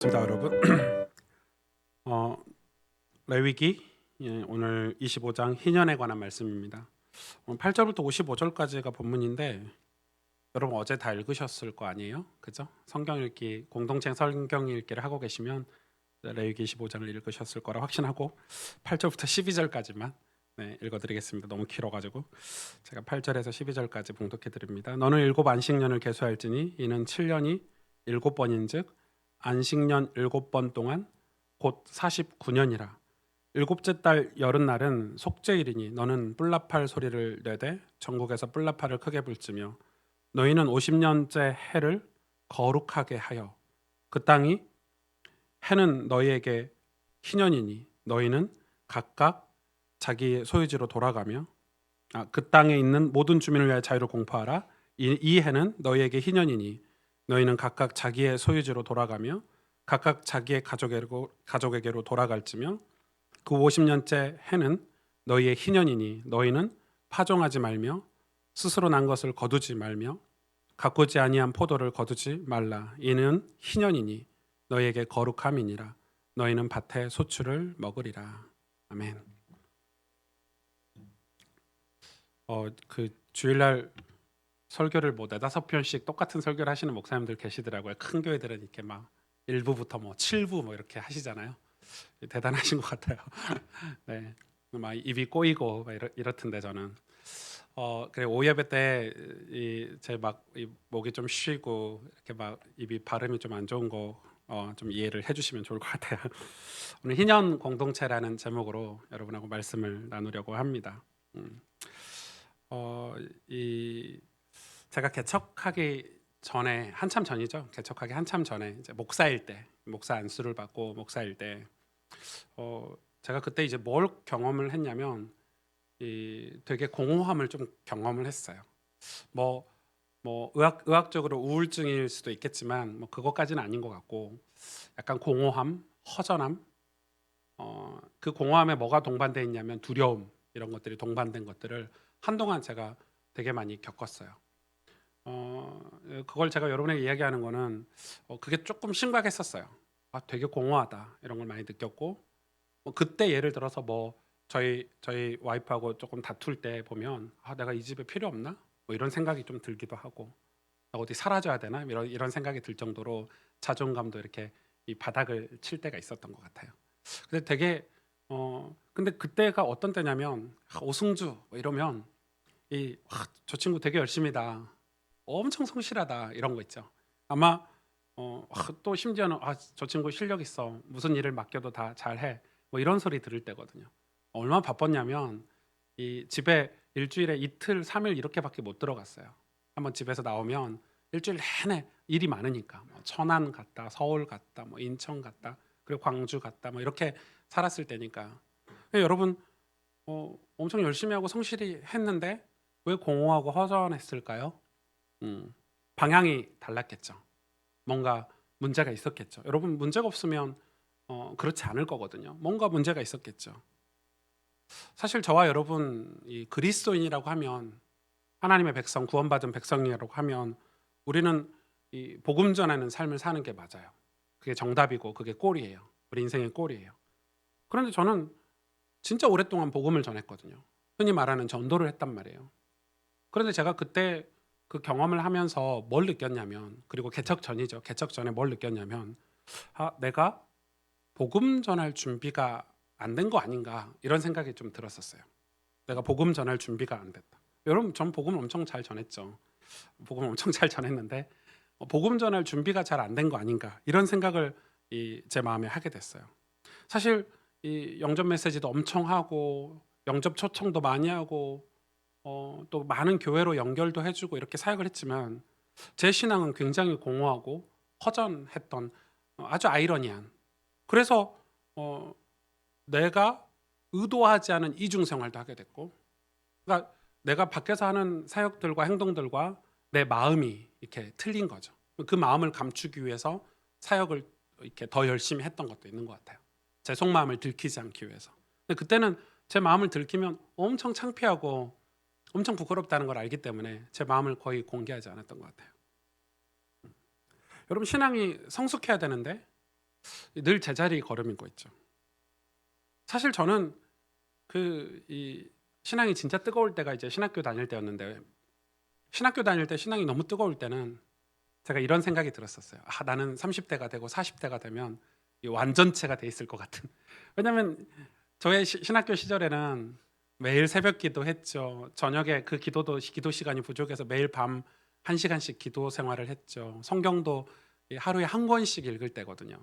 반갑습니다, 여러분. 어, 레위기 오늘 25장 희년에 관한 말씀입니다. 오늘 8절부터 55절까지가 본문인데 여러분 어제 다 읽으셨을 거 아니에요? 그죠? 성경 읽기, 공동체 성경 읽기를 하고 계시면 레위기 25장을 읽으셨을 거라 확신하고 8절부터 12절까지만 읽어드리겠습니다. 너무 길어가지고 제가 8절에서 12절까지 봉독해드립니다. 너는 일곱 안식년을 계수할지니 이는 7년이 7번인즉 안식년 7번 동안 곧 49년이라. 일곱째 달 여름날은 속죄일이니 너는 뿔나팔 소리를 내되 전국에서 뿔나팔을 크게 불지며 너희는 50년째 해를 거룩하게 하여 그 땅이 해는 너희에게 희년이니 너희는 각각 자기 소유지로 돌아가며 그 땅에 있는 모든 주민을 위하여 자유를 공포하라. 이 해는 너희에게 희년이니 너희는 각각 자기의 소유지로 돌아가며 각각 자기의 가족에게로 돌아갈지며 그 50년째 해는 너희의 희년이니 너희는 파종하지 말며 스스로 난 것을 거두지 말며 가꾸지 아니한 포도를 거두지 말라. 이는 희년이니 너희에게 거룩함이니라. 너희는 밭의 소출을 먹으리라. 아멘. 그 주일날 설교를 뭐 4-5편씩 똑같은 설교를 하시는 목사님들 계시더라고요. 큰 교회들은 이렇게 막 1부부터 뭐 7부 뭐 이렇게 하시잖아요. 대단하신 것 같아요. 네, 막 입이 꼬이고 막 이렇던데 저는 그래 오예배 때 제 막 목이 좀 쉬고 이렇게 막 입이 발음이 좀 안 좋은 거 좀 이해를 해주시면 좋을 것 같아요. 오늘 희년 공동체라는 제목으로 여러분하고 말씀을 나누려고 합니다. 이 제가 개척하기 전에 한참 전이죠. 개척하기 한참 전에 이제 목사일 때, 목사 안수를 받고 목사일 때, 제가 그때 이제 뭘 경험을 했냐면 되게 공허함을 좀 경험을 했어요. 뭐 의학적으로 우울증일 수도 있겠지만 뭐 그것까지는 아닌 것 같고 약간 공허함, 허전함, 그 공허함에 뭐가 동반돼 있냐면 두려움 이런 것들이 동반된 것들을 한동안 제가 되게 많이 겪었어요. 그걸 제가 여러분에게 이야기하는 거는 그게 조금 심각했었어요. 되게 공허하다 이런 걸 많이 느꼈고 그때 예를 들어서 뭐 저희 와이프하고 조금 다툴 때 보면 내가 이 집에 필요 없나? 뭐 이런 생각이 좀 들기도 하고 어디 사라져야 되나? 이런 생각이 들 정도로 자존감도 이렇게 이 바닥을 칠 때가 있었던 것 같아요. 근데 되게 근데 그때가 어떤 때냐면 오승주 뭐 이러면 저 친구 되게 열심히다. 엄청 성실하다 이런 거 있죠. 아마 또 심지어는 저 친구 실력 있어. 무슨 일을 맡겨도 다 잘해. 뭐 이런 소리 들을 때거든요. 얼마나 바빴냐면 이 집에 일주일에 이틀, 3일 이렇게밖에 못 들어갔어요. 한번 집에서 나오면 일주일 내내 일이 많으니까 뭐 천안 갔다, 서울 갔다, 뭐 인천 갔다, 그리고 광주 갔다, 뭐 이렇게 살았을 때니까. 여러분 엄청 열심히 하고 성실히 했는데 왜 공허하고 허전했을까요? 방향이 달랐겠죠. 뭔가 문제가 있었겠죠. 여러분 문제가 없으면 그렇지 않을 거거든요. 뭔가 문제가 있었겠죠. 사실 저와 여러분 이 그리스도인이라고 하면 하나님의 백성, 구원받은 백성이라고 하면 우리는 이 복음 전하는 삶을 사는 게 맞아요. 그게 정답이고 그게 꼴이에요. 우리 인생의 꼴이에요. 그런데 저는 진짜 오랫동안 복음을 전했거든요. 흔히 말하는 전도를 했단 말이에요. 그런데 제가 그때 그 경험을 하면서 뭘 느꼈냐면 그리고 개척 전이죠. 개척 전에 뭘 느꼈냐면 내가 복음 전할 준비가 안 된 거 아닌가 이런 생각이 좀 들었었어요. 내가 복음 전할 준비가 안 됐다. 여러분 전 복음을 엄청 잘 전했죠. 복음을 엄청 잘 전했는데 복음 전할 준비가 잘 안 된 거 아닌가 이런 생각을 제 마음에 하게 됐어요. 사실 이 영접 메시지도 엄청 하고 영접 초청도 많이 하고 또 많은 교회로 연결도 해주고 이렇게 사역을 했지만 제 신앙은 굉장히 공허하고 허전했던 아주 아이러니한 그래서 내가 의도하지 않은 이중 생활도 하게 됐고 그러니까 내가 밖에서 하는 사역들과 행동들과 내 마음이 이렇게 틀린 거죠. 그 마음을 감추기 위해서 사역을 이렇게 더 열심히 했던 것도 있는 것 같아요. 제 속마음을 들키지 않기 위해서. 근데 그때는 제 마음을 들키면 엄청 창피하고 엄청 부끄럽다는 걸 알기 때문에 제 마음을 거의 공개하지 않았던 것 같아요. 여러분 신앙이 성숙해야 되는데 늘 제자리 걸음이고 있죠. 사실 저는 이 신앙이 진짜 뜨거울 때가 이제 신학교 다닐 때였는데, 신학교 다닐 때 신앙이 너무 뜨거울 때는 제가 이런 생각이 들었었어요. 나는 30대가 되고 40대가 되면 이 완전체가 돼 있을 것 같은. 왜냐면 저의 신학교 시절에는 매일 새벽 기도했죠. 저녁에 그 기도 시간이 부족해서 매일 밤 1시간씩 기도 생활을 했죠. 성경도 하루에 한 권씩 읽을 때거든요.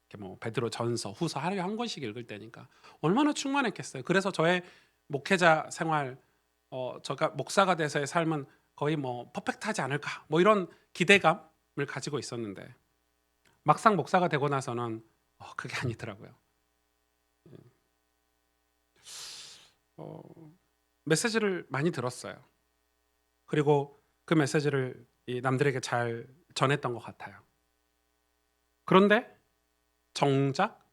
이렇게 뭐 베드로 전서, 후서 하루에 한 권씩 읽을 때니까 얼마나 충만했겠어요. 그래서 저의 목회자 생활, 제가 목사가 돼서의 삶은 거의 뭐 퍼펙트하지 않을까, 뭐 이런 기대감을 가지고 있었는데, 막상 목사가 되고 나서는 그게 아니더라고요. 어, 메시지를 많이 들었어요. 그리고 그 메시지를 남들에게 잘 전했던 것 같아요. 그런데 정작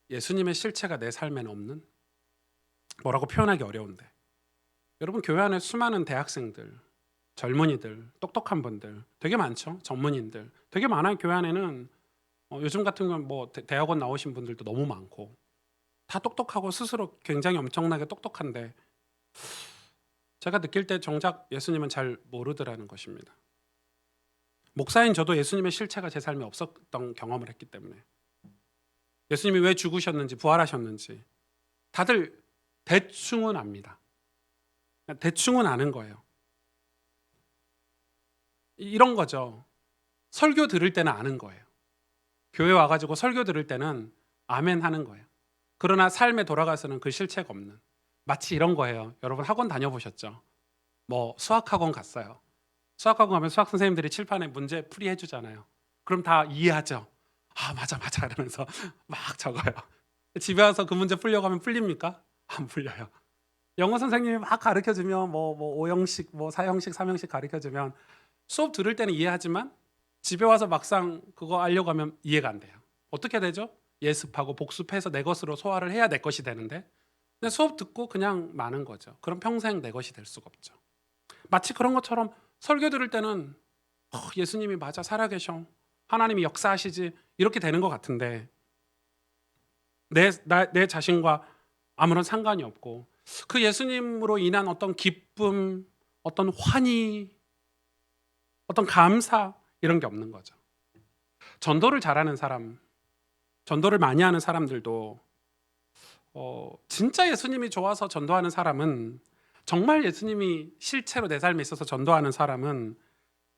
예수님의 실체가 내 삶에는 없는, 뭐라고 표현하기 어려운데, 여러분 교회 안에 수많은 대학생들, 젊은이들, 똑똑한 분들 되게 많죠. 전문인들 되게 많아요. 교회 안에는 요즘 같은 건 뭐 대학원 나오신 분들도 너무 많고 다 똑똑하고 스스로 굉장히 엄청나게 똑똑한데, 제가 느낄 때 정작 예수님은 잘 모르더라는 것입니다. 목사인 저도 예수님의 실체가 제 삶에 없었던 경험을 했기 때문에, 예수님이 왜 죽으셨는지 부활하셨는지 다들 대충은 압니다. 대충은 아는 거예요. 이런 거죠. 설교 들을 때는 아는 거예요. 교회 와가지고 설교 들을 때는 아멘 하는 거예요. 그러나 삶에 돌아가서는 그 실체가 없는, 마치 이런 거예요. 여러분 학원 다녀보셨죠? 뭐 수학학원 갔어요. 수학학원 가면 수학 선생님들이 칠판에 문제 풀이 해주잖아요. 그럼 다 이해하죠. 맞아 이러면서 막 적어요. 집에 와서 그 문제 풀려고 하면 풀립니까? 안 풀려요. 영어 선생님이 막 가르쳐주면 뭐 5형식, 뭐 4형식, 3형식 가르쳐주면 수업 들을 때는 이해하지만 집에 와서 막상 그거 알려고 하면 이해가 안 돼요. 어떻게 되죠? 예습하고 복습해서 내 것으로 소화를 해야 내 것이 되는데, 근데 수업 듣고 그냥 마는 거죠. 그럼 평생 내 것이 될 수가 없죠. 마치 그런 것처럼 설교 들을 때는 예수님이 맞아 살아계셔, 하나님이 역사하시지, 이렇게 되는 것 같은데 내 자신과 아무런 상관이 없고, 그 예수님으로 인한 어떤 기쁨, 어떤 환희, 어떤 감사, 이런 게 없는 거죠. 전도를 잘하는 사람, 전도를 많이 하는 사람들도 진짜 예수님이 좋아서 전도하는 사람은, 정말 예수님이 실체로 내 삶에 있어서 전도하는 사람은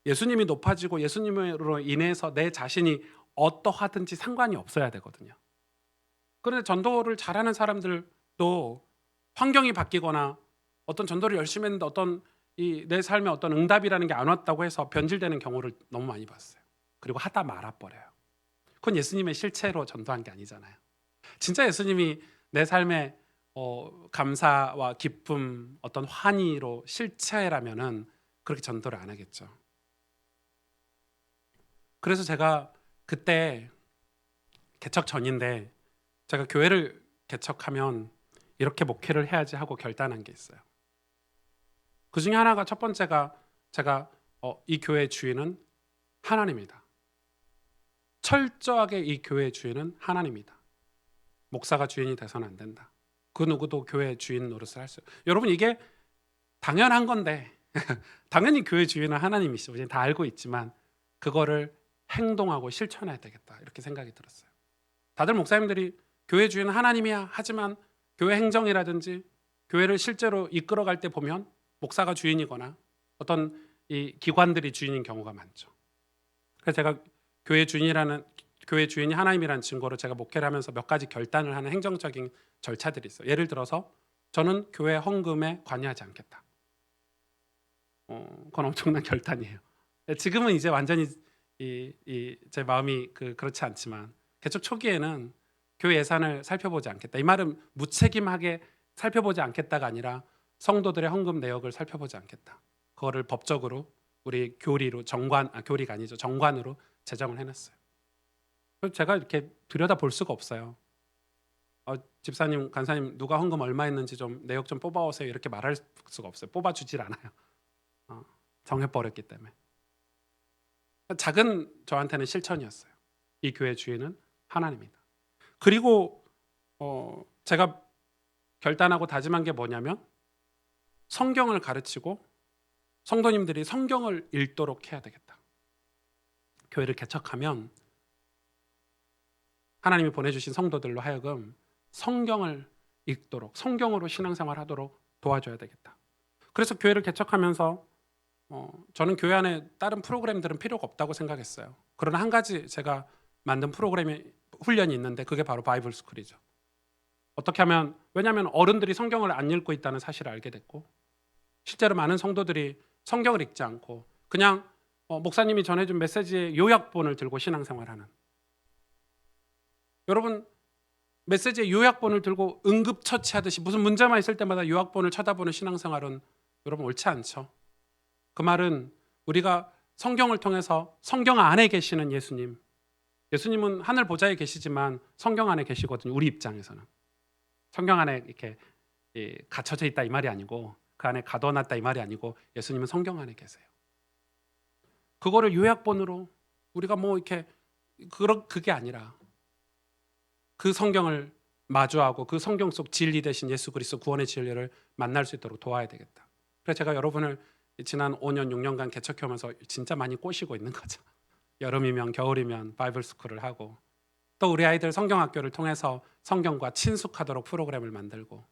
예수님이 높아지고 예수님으로 인해서 내 자신이 어떠하든지 상관이 없어야 되거든요. 그런데 전도를 잘하는 사람들도 환경이 바뀌거나 어떤 전도를 열심히 했는데 어떤 내 삶에 어떤 응답이라는 게 안 왔다고 해서 변질되는 경우를 너무 많이 봤어요. 그리고 하다 말아버려요. 그건 예수님의 실체로 전도한 게 아니잖아요. 진짜 예수님이 내 삶에 감사와 기쁨, 어떤 환희로 실체라면은 그렇게 전도를 안 하겠죠. 그래서 제가 그때 개척 전인데, 제가 교회를 개척하면 이렇게 목회를 해야지 하고 결단한 게 있어요. 그 중에 하나가, 첫 번째가, 제가 이 교회의 주인은 하나님이다. 철저하게 이 교회의 주인은 하나님이다. 목사가 주인이 돼서는 안 된다. 그 누구도 교회의 주인 노릇을 할 수. 여러분 이게 당연한 건데 당연히 교회 주인은 하나님이시죠. 우리는 다 알고 있지만 그거를 행동하고 실천해야 되겠다, 이렇게 생각이 들었어요. 다들 목사님들이 교회 주인은 하나님이야 하지만 교회 행정이라든지 교회를 실제로 이끌어갈 때 보면 목사가 주인이거나 어떤 이 기관들이 주인인 경우가 많죠. 그래서 제가 교회 주인이 하나님이라는 증거로 제가 목회를 하면서 몇 가지 결단을 하는 행정적인 절차들이 있어요. 예를 들어서 저는 교회 헌금에 관여하지 않겠다. 그건 엄청난 결단이에요. 지금은 이제 완전히 제 마음이 그렇지 않지만, 개척 초기에는 교회 예산을 살펴보지 않겠다. 이 말은 무책임하게 살펴보지 않겠다가 아니라 성도들의 헌금 내역을 살펴보지 않겠다. 그거를 법적으로 우리 교리로 교리가 아니죠. 정관으로 제정을 해놨어요. 그래서 제가 이렇게 들여다 볼 수가 없어요. 집사님, 간사님 누가 헌금 얼마 했는지 좀 내역 좀 뽑아오세요, 이렇게 말할 수가 없어요. 뽑아주질 않아요. 정해버렸기 때문에. 작은 저한테는 실천이었어요. 이 교회 주인은 하나님이다. 그리고 제가 결단하고 다짐한 게 뭐냐면 성경을 가르치고 성도님들이 성경을 읽도록 해야 되겠다. 교회를 개척하면 하나님이 보내주신 성도들로 하여금 성경을 읽도록 성경으로 신앙생활하도록 도와줘야 되겠다. 그래서 교회를 개척하면서 저는 교회 안에 다른 프로그램들은 필요가 없다고 생각했어요. 그러나 한 가지 제가 만든 프로그램이 훈련이 있는데 그게 바로 바이블 스쿨이죠. 어떻게 하면 왜냐하면 어른들이 성경을 안 읽고 있다는 사실을 알게 됐고 실제로 많은 성도들이 성경을 읽지 않고 그냥 목사님이 전해준 메시지의 요약본을 들고 신앙생활하는 여러분 메시지의 요약본을 들고 응급처치하듯이 무슨 문제만 있을 때마다 요약본을 쳐다보는 신앙생활은 여러분 옳지 않죠. 그 말은 우리가 성경을 통해서 성경 안에 계시는 예수님은 하늘 보좌에 계시지만 성경 안에 계시거든요. 우리 입장에서는 성경 안에 이렇게 갇혀져 있다 이 말이 아니고 그 안에 가둬놨다 이 말이 아니고 예수님은 성경 안에 계세요. 그거를 요약본으로 우리가 뭐 이렇게 그게 아니라 그 성경을 마주하고 그 성경 속 진리 대신 예수 그리스도 구원의 진리를 만날 수 있도록 도와야 되겠다. 그래서 제가 여러분을 지난 5년, 6년간 개척해오면서 진짜 많이 꼬시고 있는 거죠. 여름이면 겨울이면 바이블 스쿨을 하고 또 우리 아이들 성경학교를 통해서 성경과 친숙하도록 프로그램을 만들고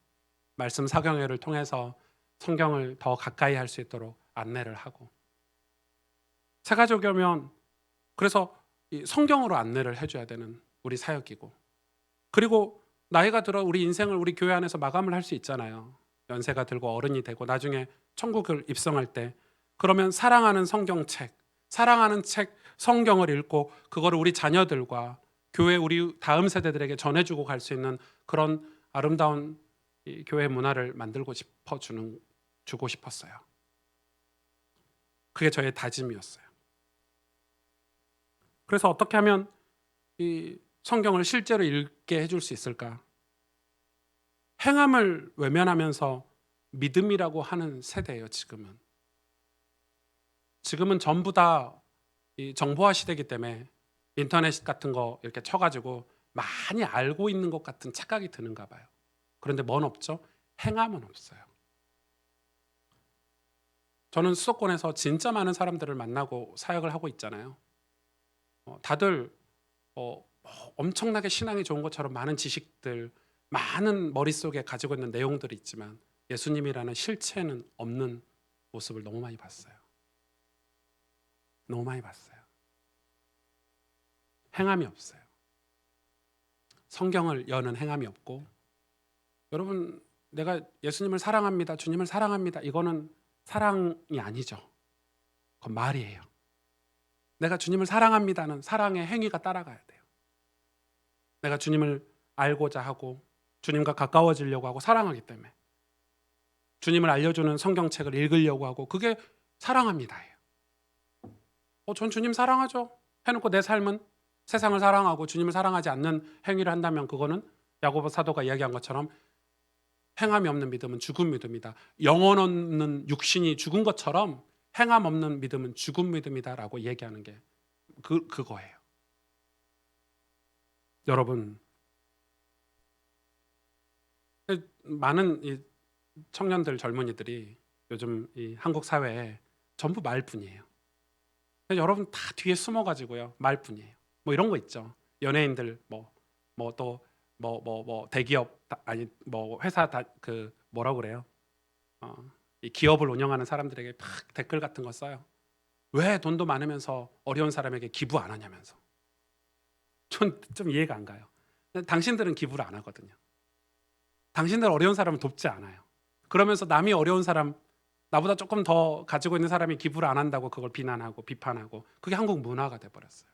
말씀 사경회를 통해서 성경을 더 가까이 할 수 있도록 안내를 하고 새가족이면 그래서 성경으로 안내를 해줘야 되는 우리 사역이고 그리고 나이가 들어 우리 인생을 우리 교회 안에서 마감을 할 수 있잖아요. 연세가 들고 어른이 되고 나중에 천국을 입성할 때 그러면 사랑하는 성경책, 사랑하는 책 성경을 읽고 그거를 우리 자녀들과 교회 우리 다음 세대들에게 전해주고 갈 수 있는 그런 아름다운 이 교회 문화를 만들고 주고 싶었어요. 그게 저의 다짐이었어요. 그래서 어떻게 하면 이 성경을 실제로 읽게 해줄 수 있을까? 행함을 외면하면서 믿음이라고 하는 세대예요. 지금은 전부 다 이 정보화 시대이기 때문에 인터넷 같은 거 이렇게 쳐가지고 많이 알고 있는 것 같은 착각이 드는가 봐요. 그런데 뭔 없죠? 행함은 없어요. 저는 수도권에서 진짜 많은 사람들을 만나고 사역을 하고 있잖아요. 다들 엄청나게 신앙이 좋은 것처럼 많은 지식들, 많은 머릿속에 가지고 있는 내용들이 있지만 예수님이라는 실체는 없는 모습을 너무 많이 봤어요. 너무 많이 봤어요. 행함이 없어요. 성경을 여는 행함이 없고 여러분 내가 예수님을 사랑합니다. 주님을 사랑합니다. 이거는 사랑이 아니죠. 그건 말이에요. 내가 주님을 사랑합니다는 사랑의 행위가 따라가야 돼요. 내가 주님을 알고자 하고 주님과 가까워지려고 하고 사랑하기 때문에 주님을 알려주는 성경책을 읽으려고 하고 그게 사랑합니다예요. 전 주님 사랑하죠. 해놓고 내 삶은 세상을 사랑하고 주님을 사랑하지 않는 행위를 한다면 그거는 야고보 사도가 이야기한 것처럼 행함이 없는 믿음은 죽은 믿음이다. 영혼 없는 육신이 죽은 것처럼 행함 없는 믿음은 죽은 믿음이다라고 얘기하는 게 그거예요. 여러분 많은 이 청년들 젊은이들이 요즘 이 한국 사회에 전부 말뿐이에요. 여러분 다 뒤에 숨어가지고요 말뿐이에요. 뭐 이런 거 있죠. 연예인들 대기업 아니 뭐 회사 뭐라고 그래요? 이 기업을 운영하는 사람들에게 막 댓글 같은 거 써요. 왜 돈도 많으면서 어려운 사람에게 기부 안 하냐면서. 좀 이해가 안 가요. 당신들은 기부를 안 하거든요. 당신들 어려운 사람을 돕지 않아요. 그러면서 남이 어려운 사람, 나보다 조금 더 가지고 있는 사람이 기부를 안 한다고 그걸 비난하고 비판하고 그게 한국 문화가 돼버렸어요.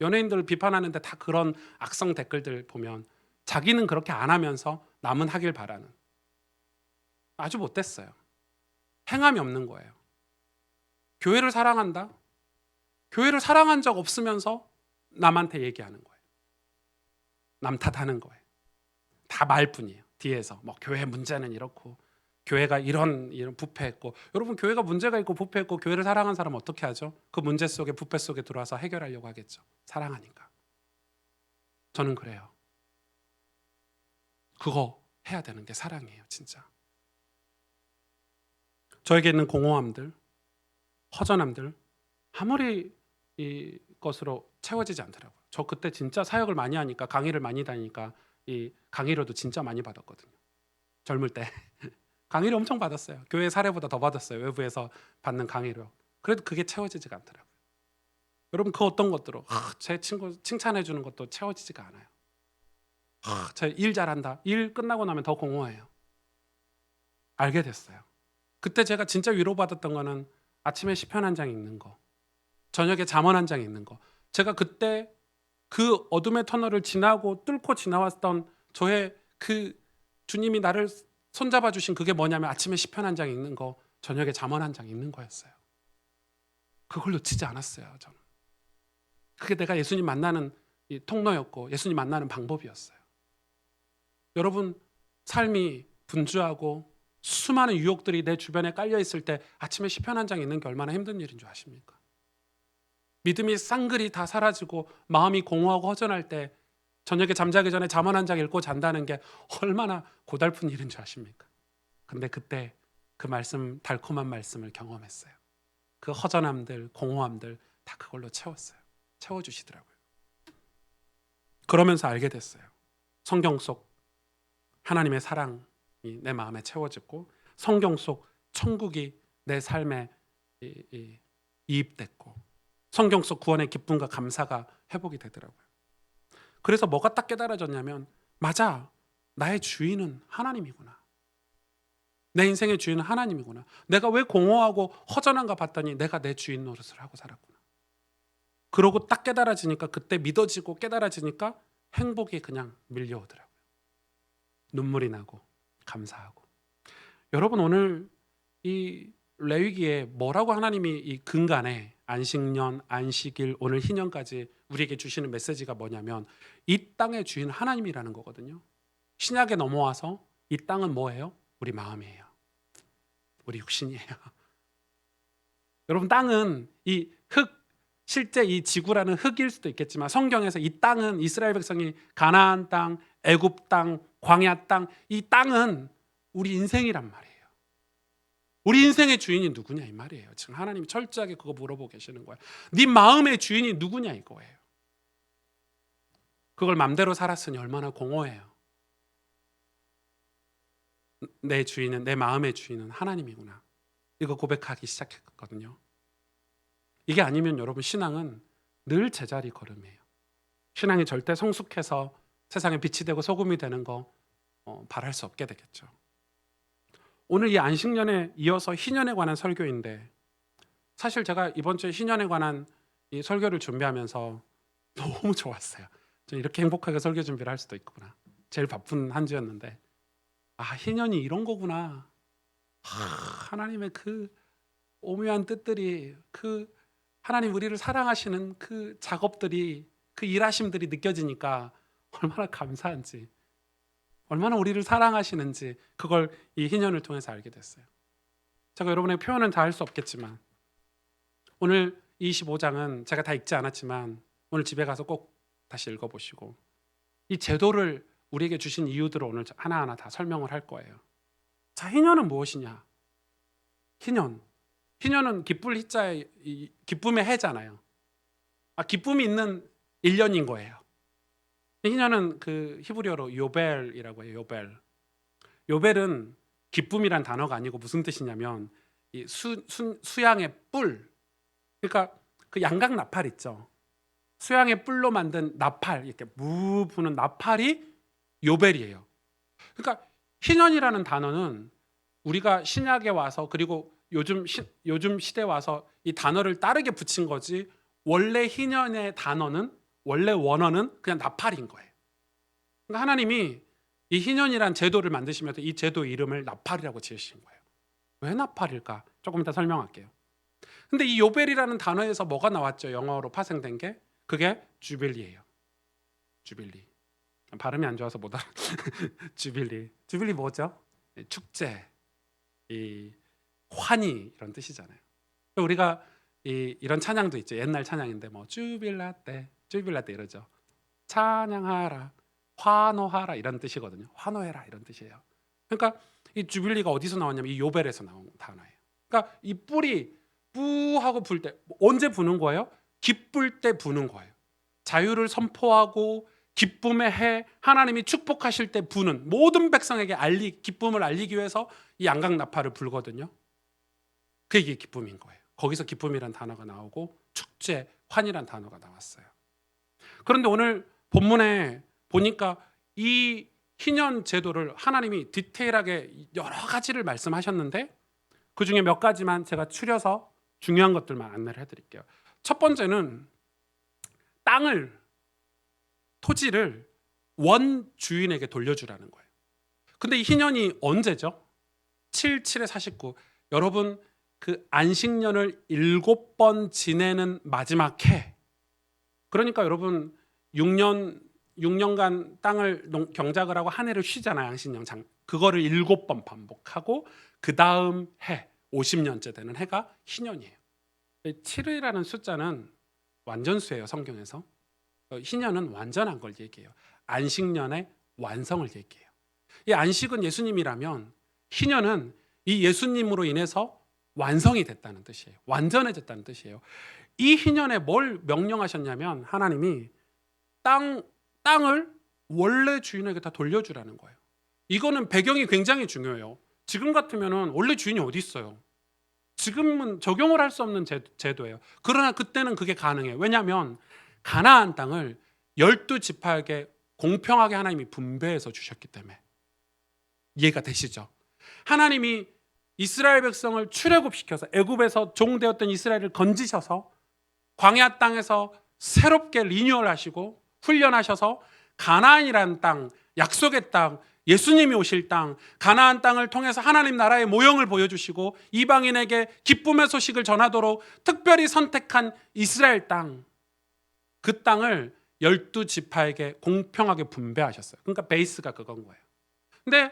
연예인들을 비판하는데 다 그런 악성 댓글들 보면 자기는 그렇게 안 하면서 남은 하길 바라는 아주 못됐어요. 행함이 없는 거예요. 교회를 사랑한다? 교회를 사랑한 적 없으면서 남한테 얘기하는 거예요. 남 탓하는 거예요. 다 말뿐이에요. 뒤에서 뭐 교회 문제는 이렇고 교회가 이런 부패했고 여러분 교회가 문제가 있고 부패했고 교회를 사랑한 사람은 어떻게 하죠? 그 문제 속에 부패 속에 들어와서 해결하려고 하겠죠. 사랑하니까. 저는 그래요. 그거 해야 되는 게 사랑이에요, 진짜. 저에게 있는 공허함들, 허전함들 아무리 이것으로 채워지지 않더라고요. 저 그때 진짜 사역을 많이 하니까, 강의를 많이 다니니까 이 강의료도 진짜 많이 받았거든요. 젊을 때 강의료 엄청 받았어요. 교회 사례보다 더 받았어요. 외부에서 받는 강의료. 그래도 그게 채워지지가 않더라고요. 여러분, 그 어떤 것들로 제 친구 칭찬해 주는 것도 채워지지가 않아요. 제 일 잘한다. 일 끝나고 나면 더 공허해요. 알게 됐어요. 그때 제가 진짜 위로받았던 거는 아침에 시편 한 장 읽는 거, 저녁에 잠언 한 장 읽는 거. 제가 그때 그 어둠의 터널을 지나고 뚫고 지나왔던 저의 그 주님이 나를 손잡아 주신 그게 뭐냐면 아침에 시편 한 장 읽는 거, 저녁에 잠언 한 장 읽는 거였어요. 그걸 놓치지 않았어요, 저는. 그게 내가 예수님 만나는 이 통로였고 예수님 만나는 방법이었어요. 여러분, 삶이 분주하고 수많은 유혹들이 내 주변에 깔려 있을 때 아침에 시편 한 장 읽는 게 얼마나 힘든 일인 줄 아십니까? 믿음이 쌍글이 다 사라지고 마음이 공허하고 허전할 때 저녁에 잠자기 전에 잠언 한 장 읽고 잔다는 게 얼마나 고달픈 일인 줄 아십니까? 근데 그때 그 말씀, 달콤한 말씀을 경험했어요. 그 허전함들, 공허함들 다 그걸로 채워주시더라고요. 그러면서 알게 됐어요. 성경 속 하나님의 사랑이 내 마음에 채워졌고, 성경 속 천국이 내 삶에 이입됐고, 성경 속 구원의 기쁨과 감사가 회복이 되더라고요. 그래서 뭐가 딱 깨달아졌냐면, 맞아, 나의 주인은 하나님이구나. 내 인생의 주인은 하나님이구나. 내가 왜 공허하고 허전한가 봤더니 내가 내 주인 노릇을 하고 살았구나. 그러고 딱 깨달아지니까, 그때 믿어지고 깨달아지니까 행복이 그냥 밀려오더라고요. 눈물이 나고 감사하고. 여러분, 오늘 이 레위기에 뭐라고 하나님이 이 근간에 안식년, 안식일, 오늘 희년까지 우리에게 주시는 메시지가 뭐냐면, 이 땅의 주인 하나님이라는 거거든요. 신약에 넘어와서 이 땅은 뭐예요? 우리 마음이에요. 우리 육신이에요. 여러분, 땅은 이 흙, 실제 이 지구라는 흙일 수도 있겠지만, 성경에서 이 땅은 이스라엘 백성이 가나안 땅, 애굽 땅, 광야 땅, 이 땅은 우리 인생이란 말이에요. 우리 인생의 주인이 누구냐 이 말이에요. 지금 하나님이 철저하게 그거 물어보고 계시는 거예요. 네 마음의 주인이 누구냐 이거예요. 그걸 맘대로 살았으니 얼마나 공허해요. 내 주인은, 내 마음의 주인은 하나님이구나. 이거 고백하기 시작했거든요. 이게 아니면 여러분, 신앙은 늘 제자리 걸음이에요. 신앙이 절대 성숙해서 세상에 빛이 되고 소금이 되는 거 바랄 수 없게 되겠죠. 오늘 이 안식년에 이어서 희년에 관한 설교인데, 사실 제가 이번 주에 희년에 관한 이 설교를 준비하면서 너무 좋았어요. 저 이렇게 행복하게 설교 준비를 할 수도 있구나. 제일 바쁜 한 주였는데, 희년이 이런 거구나. 하나님의 그 오묘한 뜻들이, 그 하나님 우리를 사랑하시는 그 작업들이, 그 일하심들이 느껴지니까 얼마나 감사한지, 얼마나 우리를 사랑하시는지, 그걸 이 희년을 통해서 알게 됐어요. 제가 여러분에게 표현은 다 할 수 없겠지만, 오늘 25장은 제가 다 읽지 않았지만 오늘 집에 가서 꼭 다시 읽어보시고, 이 제도를 우리에게 주신 이유들을 오늘 하나하나 다 설명을 할 거예요. 자, 희년은 무엇이냐? 희년은 기쁠 희자의 기쁨의 해잖아요. 기쁨이 있는 1년인 거예요. 희년은 그 히브리어로 요벨이라고 해요. 요벨은 기쁨이란 단어가 아니고 무슨 뜻이냐면, 이 수양의 뿔, 그러니까 그 양각 나팔 있죠. 수양의 뿔로 만든 나팔, 이렇게 무 부는 나팔이 요벨이에요. 그러니까 희년이라는 단어는 우리가 신약에 와서, 그리고 요즘 시대에 와서 이 단어를 따르게 붙인 거지, 원래 희년의 단어는, 원래 원어는 그냥 나팔인 거예요. 그러니까 하나님이 이 희년이란 제도를 만드시면서 이 제도 이름을 나팔이라고 지으신 거예요. 왜 나팔일까? 조금 이따 설명할게요. 근데 이 요벨이라는 단어에서 뭐가 나왔죠? 영어로 파생된 게, 그게 주빌리예요. 주빌리. 발음이 안 좋아서 못 알아. 주빌리 뭐죠? 축제, 이 환희, 이런 뜻이잖아요. 우리가 이런 찬양도 있죠. 옛날 찬양인데 뭐 주빌라 때 이러죠. 찬양하라, 환호하라 이런 뜻이거든요. 환호해라 이런 뜻이에요. 그러니까 이 주빌리가 어디서 나왔냐면 이 요벨에서 나온 단어예요. 그러니까 이 뿔이 뿌하고 불 때 언제 부는 거예요? 기쁠 때 부는 거예요. 자유를 선포하고 기쁨의 해, 하나님이 축복하실 때 부는 모든 백성에게 기쁨을 알리기 위해서 이 양각나팔을 불거든요. 그게 기쁨인 거예요. 거기서 기쁨이란 단어가 나오고 축제, 환이란 단어가 나왔어요. 그런데 오늘 본문에 보니까 이 희년 제도를 하나님이 디테일하게 여러 가지를 말씀하셨는데 그중에 몇 가지만 제가 추려서 중요한 것들만 안내를 해드릴게요. 첫 번째는 토지를 원 주인에게 돌려주라는 거예요. 근데 이 희년이 언제죠? 77에 49. 여러분 그 안식년을 7번 지내는 마지막 해. 그러니까 여러분 6년간 땅을 경작을 하고 한 해를 쉬잖아요. 안식년 그거를 7번 반복하고 그 다음 해 50년째 되는 해가 희년이에요. 7이라는 숫자는 완전수예요. 성경에서. 희년은 완전한 걸 얘기해요. 안식년의 완성을 얘기해요. 이 안식은 예수님이라면 희년은 이 예수님으로 인해서 완성이 됐다는 뜻이에요. 완전해졌다는 뜻이에요. 이 희년에 뭘 명령하셨냐면 하나님이 땅을 원래 주인에게 다 돌려주라는 거예요. 이거는 배경이 굉장히 중요해요. 지금 같으면 원래 주인이 어디 있어요? 지금은 적용을 할 수 없는 제도예요. 그러나 그때는 그게 가능해요. 왜냐하면 가나안 땅을 12지파에게 공평하게 하나님이 분배해서 주셨기 때문에. 이해가 되시죠? 하나님이 이스라엘 백성을 출애굽시켜서 애굽에서 종되었던 이스라엘을 건지셔서 광야 땅에서 새롭게 리뉴얼하시고 훈련하셔서 가나안이라는 땅, 약속의 땅, 예수님이 오실 땅, 가나안 땅을 통해서 하나님 나라의 모형을 보여주시고 이방인에게 기쁨의 소식을 전하도록 특별히 선택한 이스라엘 땅, 그 땅을 12지파에게 공평하게 분배하셨어요. 그러니까 베이스가 그건 거예요. 근데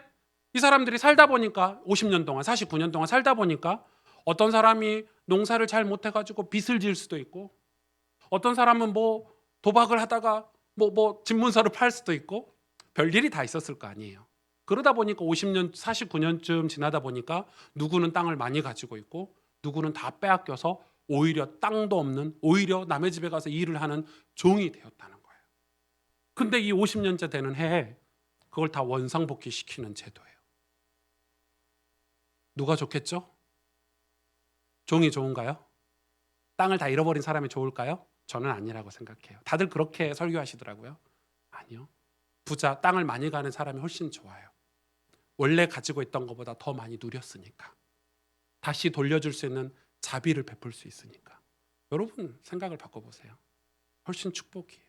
이 사람들이 살다 보니까 50년 동안 49년 동안 살다 보니까 어떤 사람이 농사를 잘 못해가지고 빚을 질 수도 있고 어떤 사람은 뭐 도박을 하다가 뭐 집문서를 팔 수도 있고 별일이 다 있었을 거 아니에요. 그러다 보니까 50년 49년쯤 지나다 보니까 누구는 땅을 많이 가지고 있고 누구는 다 빼앗겨서 오히려 땅도 없는 오히려 남의 집에 가서 일을 하는 종이 되었다는 거예요. 근데 이 50년째 되는 해에 그걸 다 원상복귀시키는 제도예요. 누가 좋겠죠? 종이 좋은가요? 땅을 다 잃어버린 사람이 좋을까요? 저는 아니라고 생각해요. 다들 그렇게 설교하시더라고요. 아니요. 부자, 땅을 많이 가는 사람이 훨씬 좋아요. 원래 가지고 있던 것보다 더 많이 누렸으니까. 다시 돌려줄 수 있는 자비를 베풀 수 있으니까. 여러분 생각을 바꿔보세요. 훨씬 축복이에요.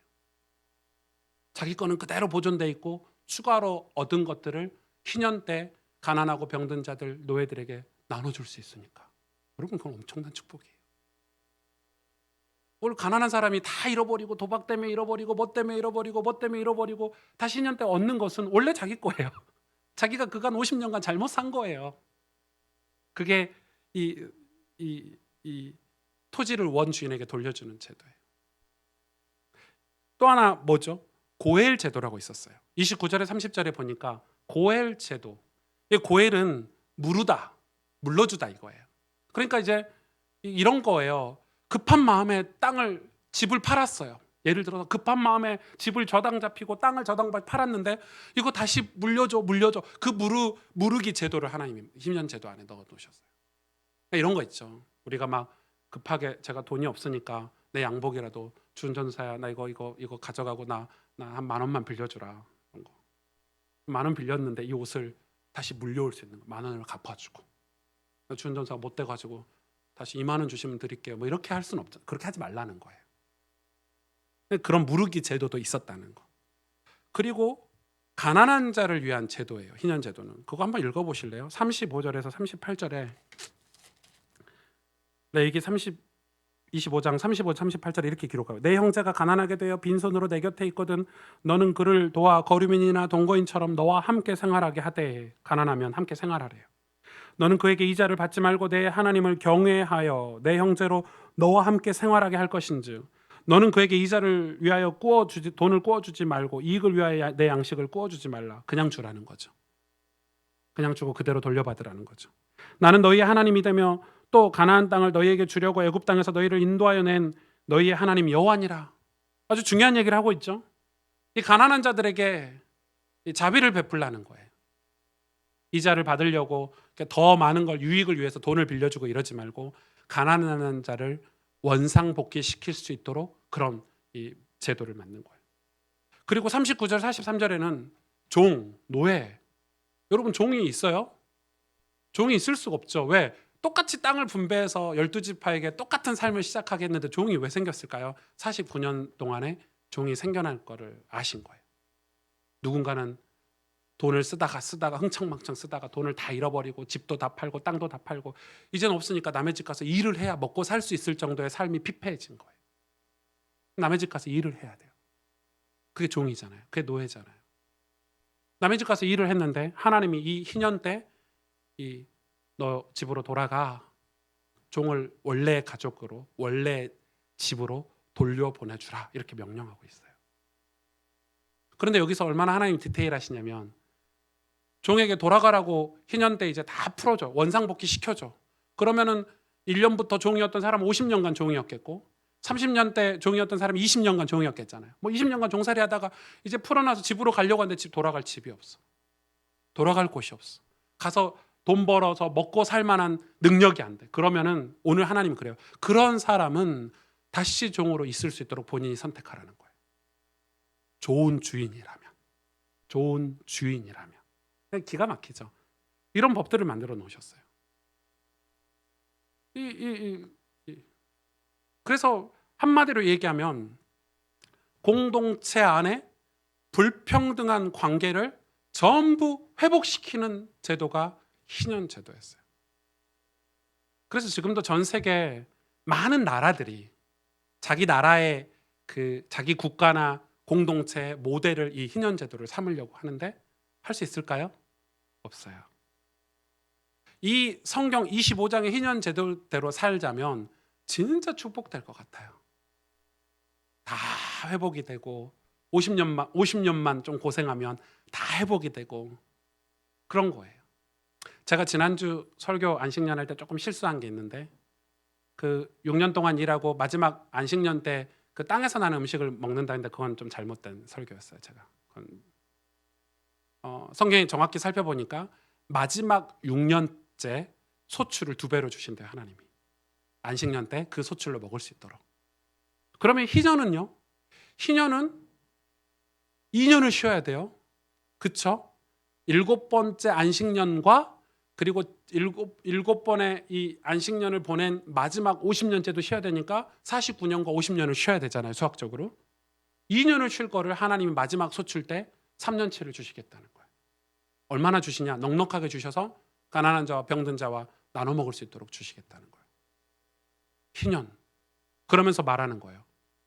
자기 거는 그대로 보존돼 있고 추가로 얻은 것들을 희년 때 가난하고 병든 자들, 노예들에게 나눠줄 수 있으니까. 여러분 그건 엄청난 축복이에요. 오늘 가난한 사람이 다 잃어버리고 도박 때문에 잃어버리고 뭐 때문에 잃어버리고 다시 희년 때 얻는 것은 원래 자기 거예요. 자기가 그간 50년간 잘못 산 거예요. 그게 이 토지를 원 주인에게 돌려주는 제도예요. 또 하나 뭐죠? 고엘 제도라고 있었어요. 29절에 30절에 보니까 고엘 제도. 이 고엘은 물러주다 이거예요. 그러니까 이제 이런 거예요. 급한 마음에 집을 팔았어요. 예를 들어서 급한 마음에 집을 저당 잡히고 땅을 저당 팔았는데 이거 다시 물려줘. 그 무르기 제도를 하나님이 희년 제도 안에 넣어 놓으셨어요. 이런 거 있죠. 우리가 막 급하게 제가 돈이 없으니까 내 양복이라도 주운전사야 나 이거 가져가고 나 한 10,000원만 빌려주라. 그런 거. 10,000원 빌렸는데 이 옷을 다시 물려올 수 있는 거 10,000원을 갚아주고 주운전사가 못 돼가지고 다시 20,000원 주시면 드릴게요. 뭐 이렇게 할 수는 없죠. 그렇게 하지 말라는 거예요. 그런 무르기 제도도 있었다는 거. 그리고 가난한 자를 위한 제도예요. 희년 제도는. 그거 한번 읽어보실래요? 35절에서 38절에 이게 25장 35, 38절에 이렇게 기록하고 내 형제가 가난하게 되어 빈손으로 내 곁에 있거든 너는 그를 도와 거류민이나 동거인처럼 너와 함께 생활하게 하되 가난하면 함께 생활하래요. 너는 그에게 이자를 받지 말고 내 하나님을 경외하여 내 형제로 너와 함께 생활하게 할 것인즉 너는 그에게 이자를 위하여 돈을 구워주지 말고 이익을 위하여 내 양식을 구워주지 말라. 그냥 주라는 거죠. 그냥 주고 그대로 돌려받으라는 거죠. 나는 너희의 하나님이 되며 또 가나안 땅을 너희에게 주려고 애굽 땅에서 너희를 인도하여 낸 너희의 하나님 여호와니라. 아주 중요한 얘기를 하고 있죠. 이 가난한 자들에게 이 자비를 베풀라는 거예요. 이자를 받으려고 더 많은 걸 유익을 위해서 돈을 빌려주고 이러지 말고 가난한 자를 원상복귀시킬 수 있도록 그런 이 제도를 만든 거예요. 그리고 39절 43절에는 종, 노예. 여러분 종이 있어요? 종이 있을 수가 없죠. 왜? 똑같이 땅을 분배해서 12지파에게 똑같은 삶을 시작하게 했는데 종이 왜 생겼을까요? 49년 동안에 종이 생겨날 거를 아신 거예요. 누군가는 돈을 쓰다가 흥청망청 쓰다가 돈을 다 잃어버리고 집도 다 팔고 땅도 다 팔고 이제는 없으니까 남의 집 가서 일을 해야 먹고 살 수 있을 정도의 삶이 피폐해진 거예요. 남의 집 가서 일을 해야 돼요. 그게 종이잖아요. 그게 노예잖아요. 남의 집 가서 일을 했는데 하나님이 이 희년 때 너 집으로 돌아가 종을 원래 가족으로 원래 집으로 돌려보내주라 이렇게 명령하고 있어요. 그런데 여기서 얼마나 하나님 디테일하시냐면 종에게 돌아가라고 희년 때 이제 다 풀어줘. 원상복귀 시켜줘. 그러면은 1년부터 종이었던 사람은 50년간 종이었겠고 30년 때 종이었던 사람이 20년간 종이었겠잖아요. 뭐 20년간 종살이 하다가 이제 풀어놔서 집으로 가려고 하는데 돌아갈 집이 없어. 돌아갈 곳이 없어. 가서 돈 벌어서 먹고 살 만한 능력이 안 돼. 그러면은 오늘 하나님은 그래요. 그런 사람은 다시 종으로 있을 수 있도록 본인이 선택하라는 거예요. 좋은 주인이라면. 좋은 주인이라면. 기가 막히죠. 이런 법들을 만들어 놓으셨어요. 그래서 한마디로 얘기하면 공동체 안에 불평등한 관계를 전부 회복시키는 제도가 희년 제도였어요. 그래서 지금도 전 세계 많은 나라들이 자기 나라의 자기 국가나 공동체 모델을 이 희년 제도를 삼으려고 하는데 할 수 있을까요? 없어요. 이 성경 25장의 희년 제도대로 살자면 진짜 축복될 것 같아요. 다 회복이 되고 50년만 좀 고생하면 다 회복이 되고 그런 거예요. 제가 지난주 설교 안식년 할 때 조금 실수한 게 있는데 6년 동안 일하고 마지막 안식년 때 그 땅에서 나는 음식을 먹는다 했는데 그건 좀 잘못된 설교였어요. 제가 성경이 정확히 살펴보니까 마지막 6년째 소출을 2배로 주신대요. 하나님이 안식년 때 그 소출로 먹을 수 있도록. 그러면 희년은요? 희년은 2년을 쉬어야 돼요. 그쵸? 7번째 안식년과 그리고 7번의 이 안식년을 보낸 마지막 50년째도 쉬어야 되니까 49년과 50년을 쉬어야 되잖아요. 수학적으로 2년을 쉴 거를 하나님이 마지막 소출 때 3년치를 주시겠다는 거예요. 얼마나 주시냐? 넉넉하게 주셔서 가난한 자와 병든 자와 나눠 먹을 수 있도록 주시겠다는 거예요. 희년. 그러면서 말하는 거예요.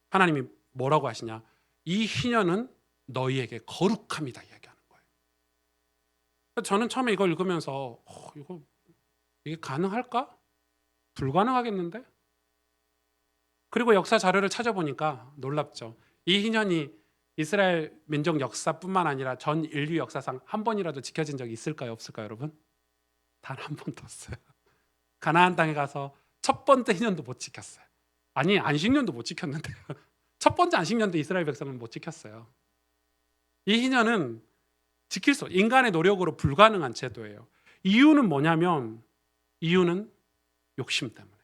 하나님이 뭐라고 하시냐? 이 희년은 너희에게 거룩함이다 이야기하는 거예요. 저는 처음에 이걸 읽으면서 이게 가능할까? 불가능하겠는데? 그리고 역사 자료를 찾아보니까 놀랍죠. 이 희년이 이스라엘 민족 역사뿐만 아니라 전 인류 역사상 한 번이라도 지켜진 적이 있을까요? 없을까요, 여러분? 단 한 번도 없어요. 가나안 땅에 가서 첫 번째 희년도 못 지켰어요. 아니, 안식년도 못 지켰는데요. 첫 번째 안식년도 이스라엘 백성은 못 지켰어요. 이 희년은 인간의 노력으로 불가능한 제도예요. 이유는 뭐냐면 이유는 욕심 때문에.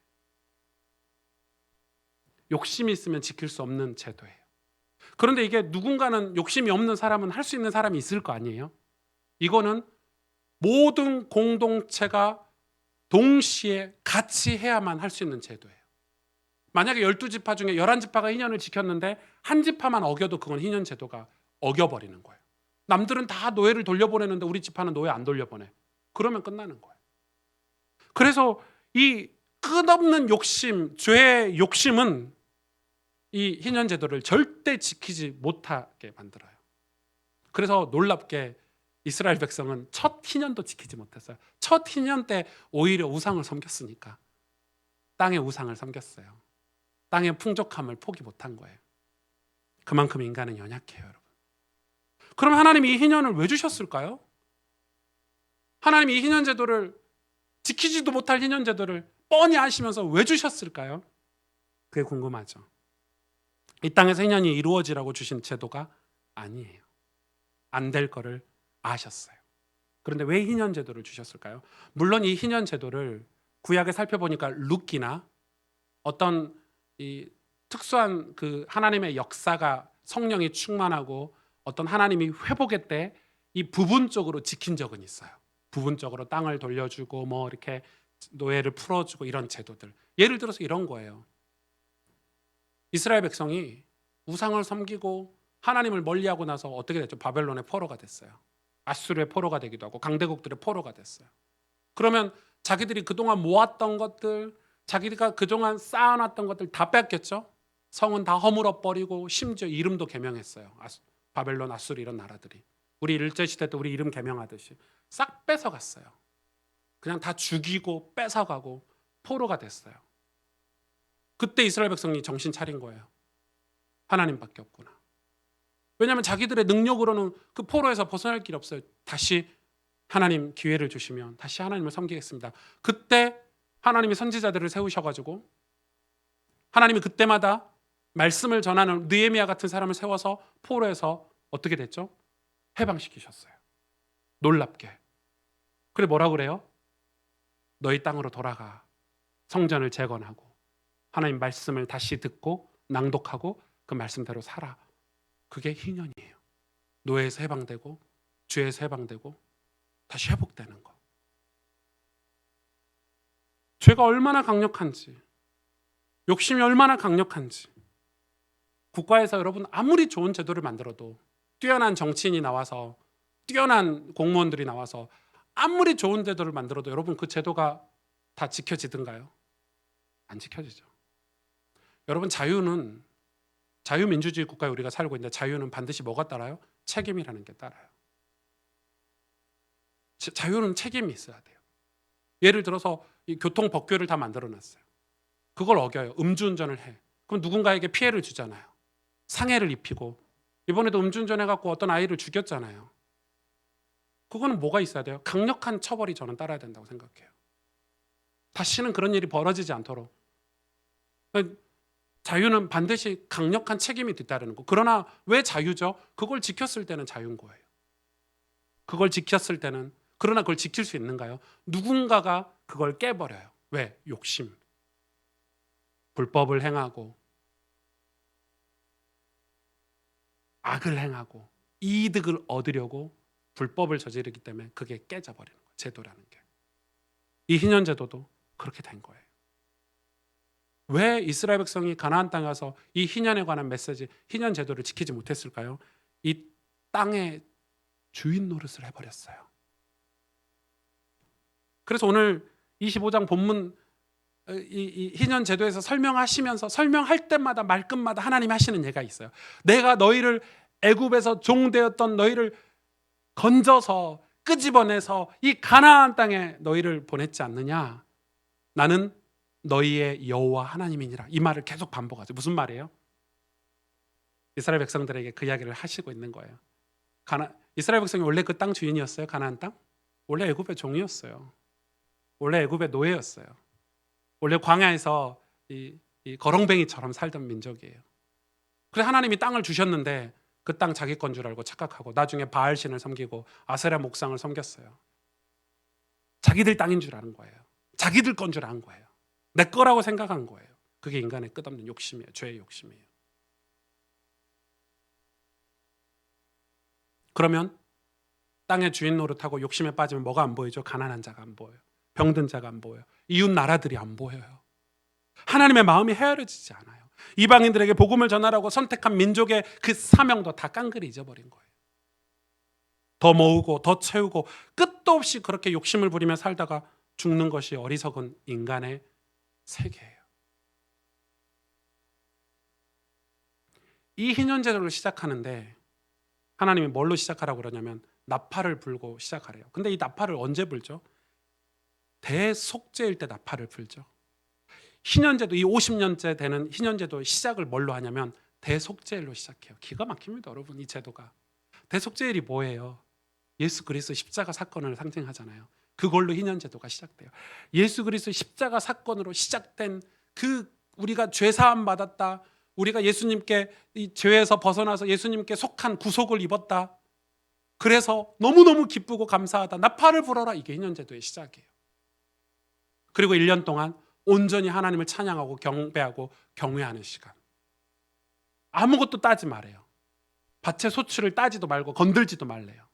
욕심이 있으면 지킬 수 없는 제도예요. 그런데 이게 누군가는 욕심이 없는 사람은 할 수 있는 사람이 있을 거 아니에요? 이거는 모든 공동체가 동시에 같이 해야만 할 수 있는 제도예요. 만약에 12지파 중에 11지파가 희년을 지켰는데 한 지파만 어겨도 그건 희년 제도가 어겨버리는 거예요. 남들은 다 노예를 돌려보내는데 우리 지파는 노예 안 돌려보내. 그러면 끝나는 거예요. 그래서 이 끝없는 욕심, 죄의 욕심은 이 희년 제도를 절대 지키지 못하게 만들어요. 그래서 놀랍게 이스라엘 백성은 첫 희년도 지키지 못했어요. 첫 희년 때 오히려 우상을 섬겼으니까 땅의 우상을 섬겼어요. 땅의 풍족함을 포기 못한 거예요. 그만큼 인간은 연약해요, 여러분. 그럼 하나님이 이 희년을 왜 주셨을까요? 하나님이 이 희년 제도를 지키지도 못할 희년 제도를 뻔히 아시면서 왜 주셨을까요? 그게 궁금하죠. 이 땅에서 희년이 이루어지라고 주신 제도가 아니에요. 안 될 거를 아셨어요. 그런데 왜 희년 제도를 주셨을까요? 물론 이 희년 제도를 구약에 살펴보니까 룻기나 어떤 이 특수한 그 하나님의 역사가 성령이 충만하고 어떤 하나님이 회복의 때 이 부분적으로 지킨 적은 있어요. 부분적으로 땅을 돌려주고 뭐 이렇게 노예를 풀어주고 이런 제도들. 예를 들어서 이런 거예요. 이스라엘 백성이 우상을 섬기고 하나님을 멀리하고 나서 어떻게 됐죠? 바벨론의 포로가 됐어요. 아수르의 포로가 되기도 하고 강대국들의 포로가 됐어요. 그러면 자기들이 그동안 모았던 것들, 자기가 그동안 쌓아놨던 것들 다 뺏겼죠. 성은 다 허물어 버리고 심지어 이름도 개명했어요. 바벨론, 아수르 이런 나라들이. 우리 일제시대 때 우리 이름 개명하듯이 싹 뺏어갔어요. 그냥 다 죽이고 뺏어가고 포로가 됐어요. 그때 이스라엘 백성이 정신 차린 거예요. 하나님밖에 없구나. 왜냐하면 자기들의 능력으로는 그 포로에서 벗어날 길이 없어요. 다시 하나님 기회를 주시면 다시 하나님을 섬기겠습니다. 그때 하나님이 선지자들을 세우셔가지고 하나님이 그때마다 말씀을 전하는 느헤미야 같은 사람을 세워서 포로에서 어떻게 됐죠? 해방시키셨어요. 놀랍게. 그래 뭐라 그래요? 너희 땅으로 돌아가 성전을 재건하고 하나님 말씀을 다시 듣고 낭독하고 그 말씀대로 살아. 그게 희년이에요. 노예에서 해방되고 죄에서 해방되고 다시 회복되는 거. 죄가 얼마나 강력한지, 욕심이 얼마나 강력한지. 국가에서 여러분 아무리 좋은 제도를 만들어도 뛰어난 정치인이 나와서 뛰어난 공무원들이 나와서 아무리 좋은 제도를 만들어도 여러분 그 제도가 다 지켜지든가요? 안 지켜지죠. 여러분 자유는 자유민주주의 국가에 우리가 살고 있는데 자유는 반드시 뭐가 따라요? 책임이라는 게 따라요. 자유는 책임이 있어야 돼요. 예를 들어서 이 교통법규를 다 만들어놨어요. 그걸 어겨요. 음주운전을 해. 그럼 누군가에게 피해를 주잖아요. 상해를 입히고 이번에도 음주운전해갖고 어떤 아이를 죽였잖아요. 그거는 뭐가 있어야 돼요? 강력한 처벌이 저는 따라야 된다고 생각해요. 다시는 그런 일이 벌어지지 않도록. 자유는 반드시 강력한 책임이 뒤따르는 거. 그러나 왜 자유죠? 그걸 지켰을 때는 자유인 거예요. 그걸 지켰을 때는. 그러나 그걸 지킬 수 있는가요? 누군가가 그걸 깨버려요. 왜? 욕심. 불법을 행하고 악을 행하고 이득을 얻으려고 불법을 저지르기 때문에 그게 깨져버리는 거예요. 제도라는 게. 이 희년 제도도 그렇게 된 거예요. 왜 이스라엘 백성이 가나안 땅에 가서 이 희년에 관한 메시지, 희년 제도를 지키지 못했을까요? 이 땅의 주인 노릇을 해버렸어요. 그래서 오늘 25장 본문 이 희년 제도에서 설명하시면서 설명할 때마다 말끝마다 하나님이 하시는 예가 있어요. 내가 너희를 애굽에서 종되었던 너희를 건져서 끄집어내서 이 가나안 땅에 너희를 보냈지 않느냐? 나는 너희의 여호와 하나님이니라. 이 말을 계속 반복하죠. 무슨 말이에요? 이스라엘 백성들에게 그 이야기를 하시고 있는 거예요. 이스라엘 백성이 원래 그 땅 주인이었어요? 가나안 땅? 원래 애굽의 종이었어요. 원래 애굽의 노예였어요. 원래 광야에서 이 거렁뱅이처럼 살던 민족이에요. 그래서 하나님이 땅을 주셨는데 그 땅 자기 건 줄 알고 착각하고 나중에 바알신을 섬기고 아세라 목상을 섬겼어요. 자기들 땅인 줄 아는 거예요. 자기들 건 줄 안 거예요. 내 거라고 생각한 거예요. 그게 인간의 끝없는 욕심이에요. 죄의 욕심이에요. 그러면 땅의 주인 노릇하고 욕심에 빠지면 뭐가 안 보이죠? 가난한 자가 안 보여요. 병든 자가 안 보여요. 이웃 나라들이 안 보여요. 하나님의 마음이 헤아려지지 않아요. 이방인들에게 복음을 전하라고 선택한 민족의 그 사명도 다 깡그리 잊어버린 거예요. 더 모으고 더 채우고 끝도 없이 그렇게 욕심을 부리며 살다가 죽는 것이 어리석은 인간의 세계예요. 이 희년제도를 시작하는데 하나님이 뭘로 시작하라고 그러냐면 나팔을 불고 시작하래요. 근데 이 나팔을 언제 불죠? 대속죄일 때 나팔을 불죠. 희년제도, 이 50년째 되는 희년제도의 시작을 뭘로 하냐면 대속죄일로 시작해요. 기가 막힙니다, 여러분. 이 제도가. 대속죄일이 뭐예요? 예수 그리스도 십자가 사건을 상징하잖아요. 그걸로 희년제도가 시작돼요. 예수 그리스도 십자가 사건으로 시작된 그 우리가 죄 사함 받았다, 우리가 예수님께 이 죄에서 벗어나서 예수님께 속한 구속을 입었다, 그래서 너무너무 기쁘고 감사하다, 나팔을 불어라, 이게 희년제도의 시작이에요. 그리고 1년 동안 온전히 하나님을 찬양하고 경배하고 경외하는 시간. 아무것도 따지 말아요. 밭의 소출을 따지도 말고 건들지도 말래요.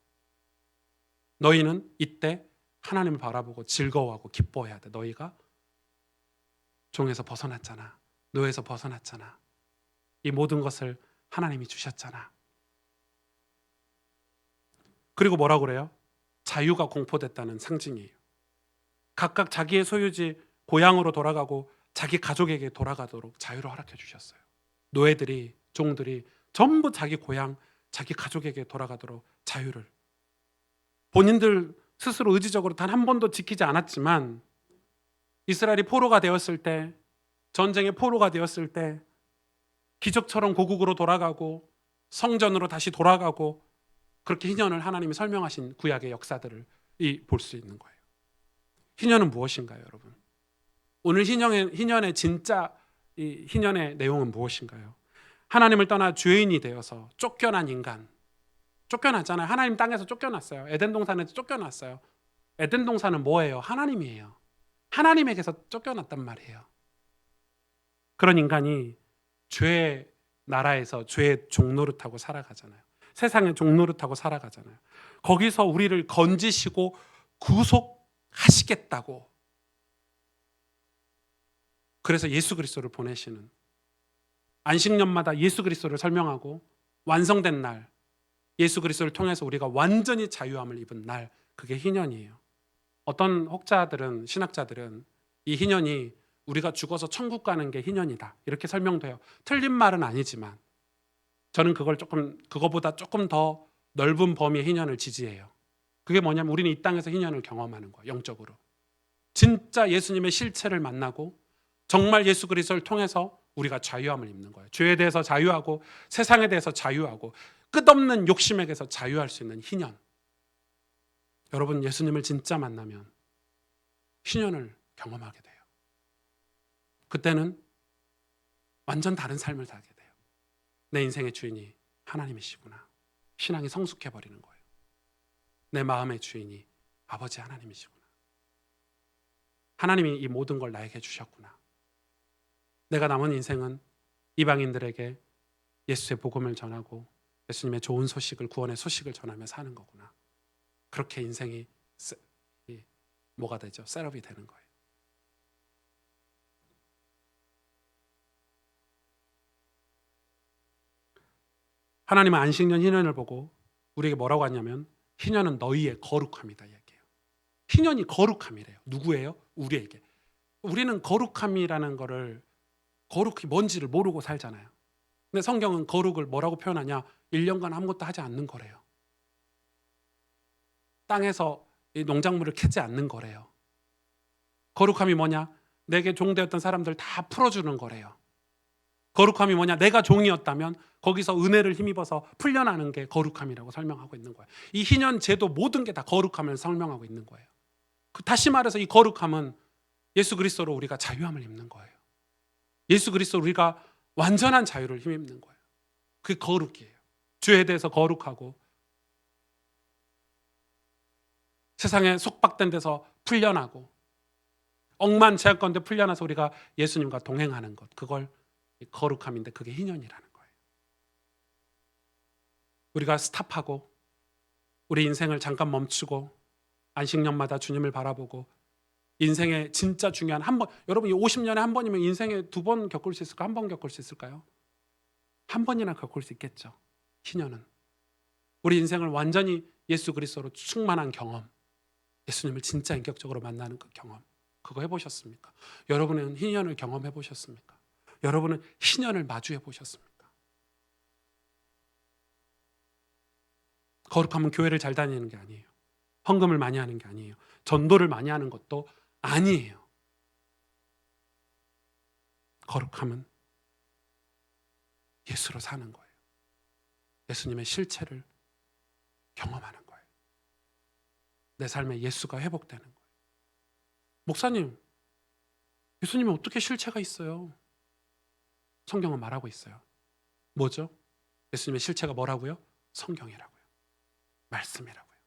너희는 이때 하나님을 바라보고 즐거워하고 기뻐해야 돼. 너희가 종에서 벗어났잖아. 노예에서 벗어났잖아. 이 모든 것을 하나님이 주셨잖아. 그리고 뭐라고 그래요? 자유가 공포됐다는 상징이에요. 각각 자기의 소유지 고향으로 돌아가고 자기 가족에게 돌아가도록 자유를 허락해 주셨어요. 노예들이, 종들이 전부 자기 고향, 자기 가족에게 돌아가도록 자유를. 본인들 스스로 의지적으로 단 한 번도 지키지 않았지만 이스라엘이 포로가 되었을 때, 전쟁의 포로가 되었을 때 기적처럼 고국으로 돌아가고 성전으로 다시 돌아가고, 그렇게 희년을 하나님이 설명하신 구약의 역사들을 볼 수 있는 거예요. 희년은 무엇인가요, 여러분? 오늘 희년의 진짜 이 희년의 내용은 무엇인가요? 하나님을 떠나 죄인이 되어서 쫓겨난 인간. 쫓겨났잖아요. 하나님 땅에서 쫓겨났어요. 에덴 동산에서 쫓겨났어요. 에덴 동산은 뭐예요? 하나님이에요. 하나님에게서 쫓겨났단 말이에요. 그런 인간이 죄의 나라에서 죄의 종노릇하고 살아가잖아요. 세상의 종노릇하고 살아가잖아요. 거기서 우리를 건지시고 구속하시겠다고, 그래서 예수 그리스도를 보내시는, 안식년마다 예수 그리스도를 설명하고 완성된 날, 예수 그리스도를 통해서 우리가 완전히 자유함을 입은 날, 그게 희년이에요. 어떤 혹자들은, 신학자들은 이 희년이 우리가 죽어서 천국 가는 게 희년이다, 이렇게 설명돼요. 틀린 말은 아니지만 저는 그거보다 조금 더 넓은 범위의 희년을 지지해요. 그게 뭐냐면 우리는 이 땅에서 희년을 경험하는 거예요. 영적으로 진짜 예수님의 실체를 만나고 정말 예수 그리스도를 통해서 우리가 자유함을 입는 거예요. 죄에 대해서 자유하고 세상에 대해서 자유하고 끝없는 욕심에게서 자유할 수 있는 희년. 여러분, 예수님을 진짜 만나면 희년을 경험하게 돼요. 그때는 완전 다른 삶을 살게 돼요. 내 인생의 주인이 하나님이시구나. 신앙이 성숙해버리는 거예요. 내 마음의 주인이 아버지 하나님이시구나. 하나님이 이 모든 걸 나에게 주셨구나. 내가 남은 인생은 이방인들에게 예수의 복음을 전하고 예수님의 좋은 소식을, 구원의 소식을 전하며 사는 거구나. 그렇게 인생이 뭐가 되죠? 셋업이 되는 거예요. 하나님은 안식년 희년을 보고 우리에게 뭐라고 하냐면 희년은 너희의 거룩함이다 얘기해요. 희년이 거룩함이래요. 누구예요? 우리에게. 우리는 거룩함이라는 거를, 거룩이 뭔지를 모르고 살잖아요. 근데 성경은 거룩을 뭐라고 표현하냐? 1년간 아무것도 하지 않는 거래요. 땅에서 이 농작물을 캐지 않는 거래요. 거룩함이 뭐냐? 내게 종되었던 사람들 다 풀어주는 거래요. 거룩함이 뭐냐? 내가 종이었다면 거기서 은혜를 힘입어서 풀려나는 게 거룩함이라고 설명하고 있는 거예요. 이 희년 제도 모든 게 다 거룩함을 설명하고 있는 거예요. 다시 말해서 이 거룩함은 예수 그리스도로 우리가 자유함을 입는 거예요. 예수 그리스도로 우리가 완전한 자유를 힘입는 거예요. 그게 거룩이에요. 죄에 대해서 거룩하고 세상에 속박된 데서 풀려나고 억만 제약 가운데 풀려나서 우리가 예수님과 동행하는 것, 그걸 거룩함인데 그게 희년이라는 거예요. 우리가 스탑하고 우리 인생을 잠깐 멈추고 안식년마다 주님을 바라보고 인생의 진짜 중요한 한 번, 여러분 이 50년에 한 번이면 인생에 2번 겪을 수 있을까? 한 번 겪을 수 있을까요? 한 번이나 겪을 수 있겠죠. 희년은 우리 인생을 완전히 예수 그리스도로 충만한 경험, 예수님을 진짜 인격적으로 만나는 그 경험, 그거 해보셨습니까? 여러분은 희년을 경험해 보셨습니까? 여러분은 희년을 마주해 보셨습니까? 거룩함은 교회를 잘 다니는 게 아니에요. 헌금을 많이 하는 게 아니에요. 전도를 많이 하는 것도 아니에요. 거룩함은 예수로 사는 거예요. 예수님의 실체를 경험하는 거예요. 내 삶에 예수가 회복되는 거예요. 목사님, 예수님은 어떻게 실체가 있어요? 성경은 말하고 있어요. 뭐죠? 예수님의 실체가 뭐라고요? 성경이라고요. 말씀이라고요.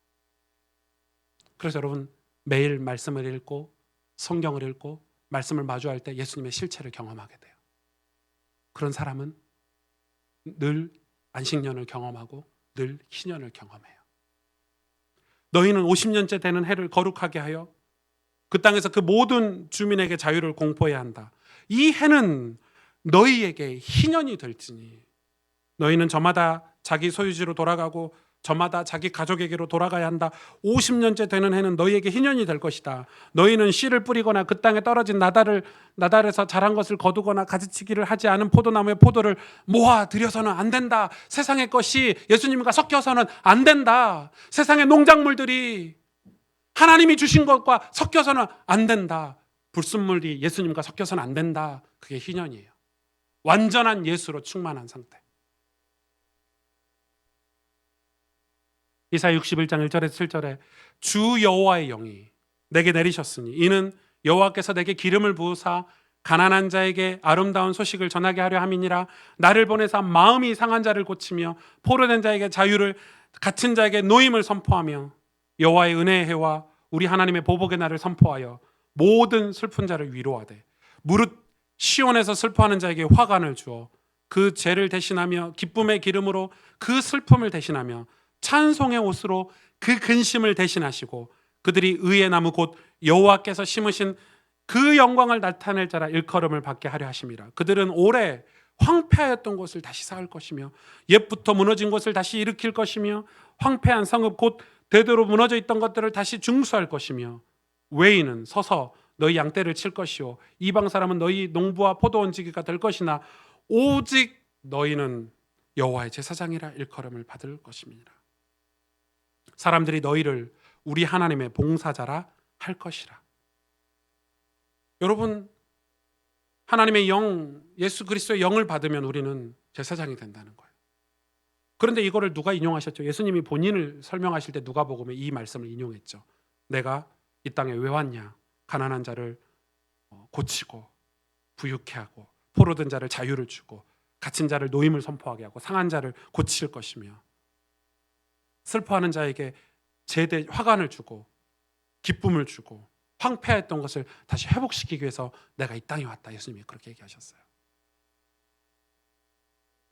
그래서 여러분 매일 말씀을 읽고 성경을 읽고 말씀을 마주할 때 예수님의 실체를 경험하게 돼요. 그런 사람은 늘 안식년을 경험하고 늘 희년을 경험해요. 너희는 50년째 되는 해를 거룩하게 하여 그 땅에서 그 모든 주민에게 자유를 공포해야 한다. 이 해는 너희에게 희년이 될지니 너희는 저마다 자기 소유지로 돌아가고 저마다 자기 가족에게로 돌아가야 한다. 50년째 되는 해는 너희에게 희년이 될 것이다. 너희는 씨를 뿌리거나 그 땅에 떨어진 나달에서 자란 것을 거두거나 가지치기를 하지 않은 포도나무의 포도를 모아 들여서는 안 된다. 세상의 것이 예수님과 섞여서는 안 된다. 세상의 농작물들이 하나님이 주신 것과 섞여서는 안 된다. 불순물이 예수님과 섞여서는 안 된다. 그게 희년이에요. 완전한 예수로 충만한 상태. 이사야 61장 1절에서 7절에 주 여호와의 영이 내게 내리셨으니 이는 여호와께서 내게 기름을 부으사 가난한 자에게 아름다운 소식을 전하게 하려 함이니라. 나를 보내사 마음이 상한 자를 고치며 포로된 자에게 자유를, 갇힌 자에게 노임을 선포하며 여호와의 은혜의 해와 우리 하나님의 보복의 날을 선포하여 모든 슬픈 자를 위로하되 무릇 시온에서 슬퍼하는 자에게 화관을 주어 그 죄를 대신하며 기쁨의 기름으로 그 슬픔을 대신하며 찬송의 옷으로 그 근심을 대신하시고 그들이 의의 나무 곧 여호와께서 심으신 그 영광을 나타낼 자라 일컬음을 받게 하려 하심이라. 그들은 오래 황폐하였던 곳을 다시 쌓을 것이며 옛부터 무너진 곳을 다시 일으킬 것이며 황폐한 성읍 곧 대대로 무너져 있던 것들을 다시 중수할 것이며 외인은 서서 너희 양떼를 칠 것이요 이방 사람은 너희 농부와 포도원지기가 될 것이나 오직 너희는 여호와의 제사장이라 일컬음을 받을 것입니다. 사람들이 너희를 우리 하나님의 봉사자라 할 것이라. 여러분, 하나님의 영, 예수 그리스도의 영을 받으면 우리는 제사장이 된다는 거예요. 그런데 이거를 누가 인용하셨죠? 예수님이 본인을 설명하실 때 누가복음에 이 말씀을 인용했죠. 내가 이 땅에 왜 왔냐? 가난한 자를 고치고 부유케 하고 포로된 자를 자유를 주고 갇힌 자를 노임을 선포하게 하고 상한 자를 고칠 것이며 슬퍼하는 자에게 제대 화관을 주고 기쁨을 주고 황폐했던 것을 다시 회복시키기 위해서 내가 이 땅에 왔다. 예수님이 그렇게 얘기하셨어요.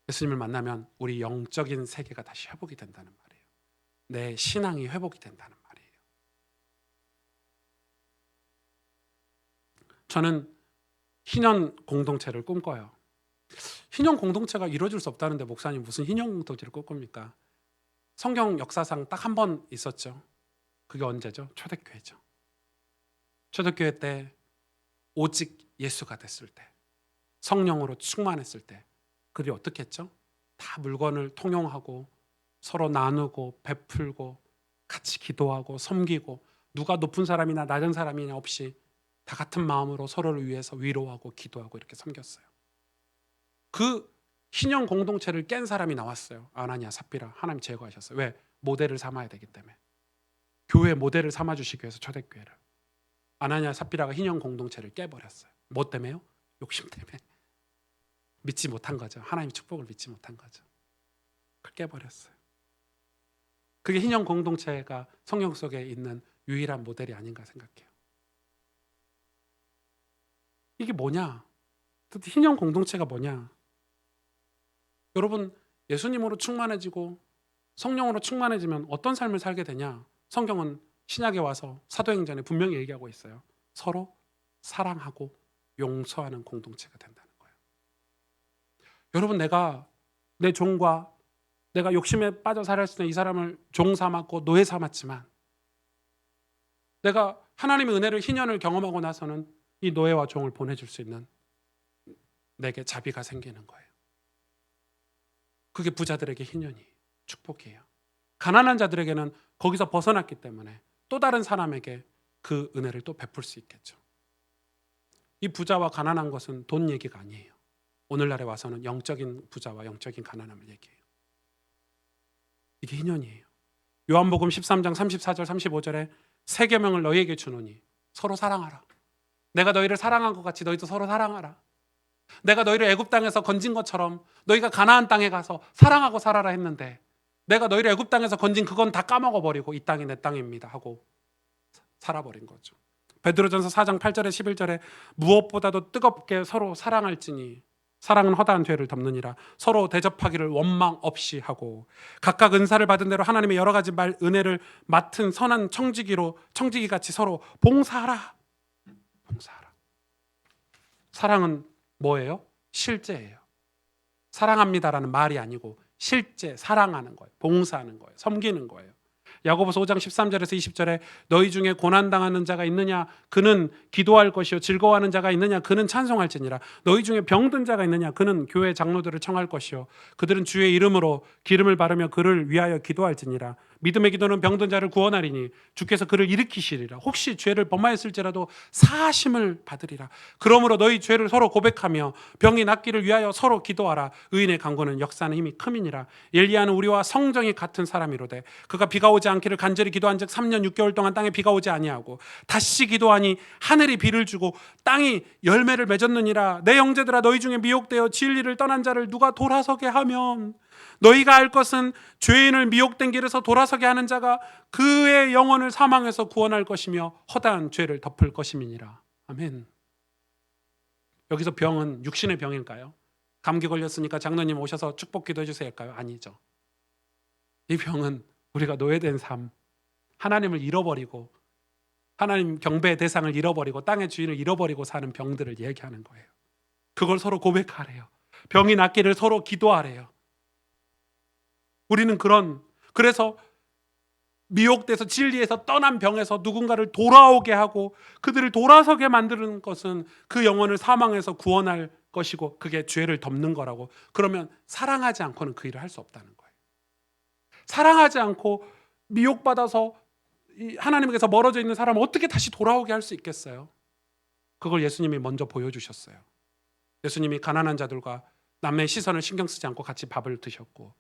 예수님을 만나면 우리 영적인 세계가 다시 회복이 된다는 말이에요. 내 신앙이 회복이 된다는 말이에요. 저는 희년 공동체를 꿈꿔요. 희년 공동체가 이루어질 수 없다는데 목사님 무슨 희년 공동체를 꿈꿉니까? 성경 역사상 딱 한 번 있었죠. 그게 언제죠? 초대교회죠. 초대교회 때 오직 예수가 됐을 때, 성령으로 충만했을 때 그들이 어떻게 했죠? 다 물건을 통용하고 서로 나누고 베풀고 같이 기도하고 섬기고 누가 높은 사람이나 낮은 사람이나 없이 다 같은 마음으로 서로를 위해서 위로하고 기도하고 이렇게 섬겼어요. 그 신형 공동체를 깬 사람이 나왔어요. 아나니아 삽비라. 하나님 제거하셨어요. 왜? 모델을 삼아야 되기 때문에. 교회 모델을 삼아주시기 위해서 초대교회를. 아나니아 삽비라가 신형 공동체를 깨버렸어요. 뭐 때문에요? 욕심 때문에. 믿지 못한 거죠. 하나님의 축복을 믿지 못한 거죠. 그걸 깨버렸어요. 그게 신형 공동체가 성경 속에 있는 유일한 모델이 아닌가 생각해요. 이게 뭐냐? 신형 공동체가 뭐냐? 여러분, 예수님으로 충만해지고 성령으로 충만해지면 어떤 삶을 살게 되냐? 성경은 신약에 와서 사도행전에 분명히 얘기하고 있어요. 서로 사랑하고 용서하는 공동체가 된다는 거예요. 여러분, 내가 내 종과 내가 욕심에 빠져 살았을 때 이 사람을 종 삼았고 노예 삼았지만 내가 하나님의 은혜를 희년을 경험하고 나서는 이 노예와 종을 보내줄 수 있는 내게 자비가 생기는 거예요. 그게 부자들에게 희년이 축복이에요. 가난한 자들에게는 거기서 벗어났기 때문에 또 다른 사람에게 그 은혜를 또 베풀 수 있겠죠. 이 부자와 가난한 것은 돈 얘기가 아니에요. 오늘날에 와서는 영적인 부자와 영적인 가난함을 얘기해요. 이게 희년이에요. 요한복음 13장 34절 35절에 새 계명을 너희에게 주노니 서로 사랑하라. 내가 너희를 사랑한 것 같이 너희도 서로 사랑하라. 내가 너희를 애굽 땅에서 건진 것처럼 너희가 가나안 땅에 가서 사랑하고 살아라 했는데 내가 너희를 애굽 땅에서 건진 그건 다 까먹어버리고 이 땅이 내 땅입니다 하고 살아버린 거죠. 베드로전서 4장 8절에 11절에 무엇보다도 뜨겁게 서로 사랑할지니 사랑은 허다한 죄를 덮느니라. 서로 대접하기를 원망 없이 하고 각각 은사를 받은 대로 하나님의 여러 가지 말 은혜를 맡은 선한 청지기 같이 서로 봉사하라. 봉사하라. 사랑은 뭐예요? 실제예요. 사랑합니다라는 말이 아니고 실제 사랑하는 거예요. 봉사하는 거예요. 섬기는 거예요. 야고보서 5장 13절에서 20절에 너희 중에 고난당하는 자가 있느냐 그는 기도할 것이요 즐거워하는 자가 있느냐 그는 찬송할지니라. 너희 중에 병든 자가 있느냐 그는 교회 장로들을 청할 것이요 그들은 주의 이름으로 기름을 바르며 그를 위하여 기도할지니라. 믿음의 기도는 병든 자를 구원하리니 주께서 그를 일으키시리라. 혹시 죄를 범하였을지라도 사하심을 받으리라. 그러므로 너희 죄를 서로 고백하며 병이 낫기를 위하여 서로 기도하라. 의인의 간구는 역사하는 힘이 큼이니라. 엘리야는 우리와 성정이 같은 사람이로되 그가 비가 오지 않기를 간절히 기도한즉 3년 6개월 동안 땅에 비가 오지 아니하고 다시 기도하니 하늘이 비를 주고 땅이 열매를 맺었느니라. 내 형제들아 너희 중에 미혹되어 진리를 떠난 자를 누가 돌아서게 하면 너희가 알 것은 죄인을 미혹된 길에서 돌아서게 하는 자가 그의 영혼을 사망에서 구원할 것이며 허다한 죄를 덮을 것임이니라. 아멘. 여기서 병은 육신의 병일까요? 감기 걸렸으니까 장로님 오셔서 축복 기도해 주세요일까요? 아니죠. 이 병은 우리가 노예된 삶, 하나님을 잃어버리고 하나님 경배의 대상을 잃어버리고 땅의 주인을 잃어버리고 사는 병들을 얘기하는 거예요. 그걸 서로 고백하래요. 병이 낫기를 서로 기도하래요. 우리는 그래서 미혹돼서 진리에서 떠난 병에서 누군가를 돌아오게 하고 그들을 돌아서게 만드는 것은 그 영혼을 사망에서 구원할 것이고 그게 죄를 덮는 거라고. 그러면 사랑하지 않고는 그 일을 할 수 없다는 거예요. 사랑하지 않고 미혹받아서 하나님께서 멀어져 있는 사람을 어떻게 다시 돌아오게 할 수 있겠어요? 그걸 예수님이 먼저 보여주셨어요. 예수님이 가난한 자들과 남의 시선을 신경 쓰지 않고 같이 밥을 드셨고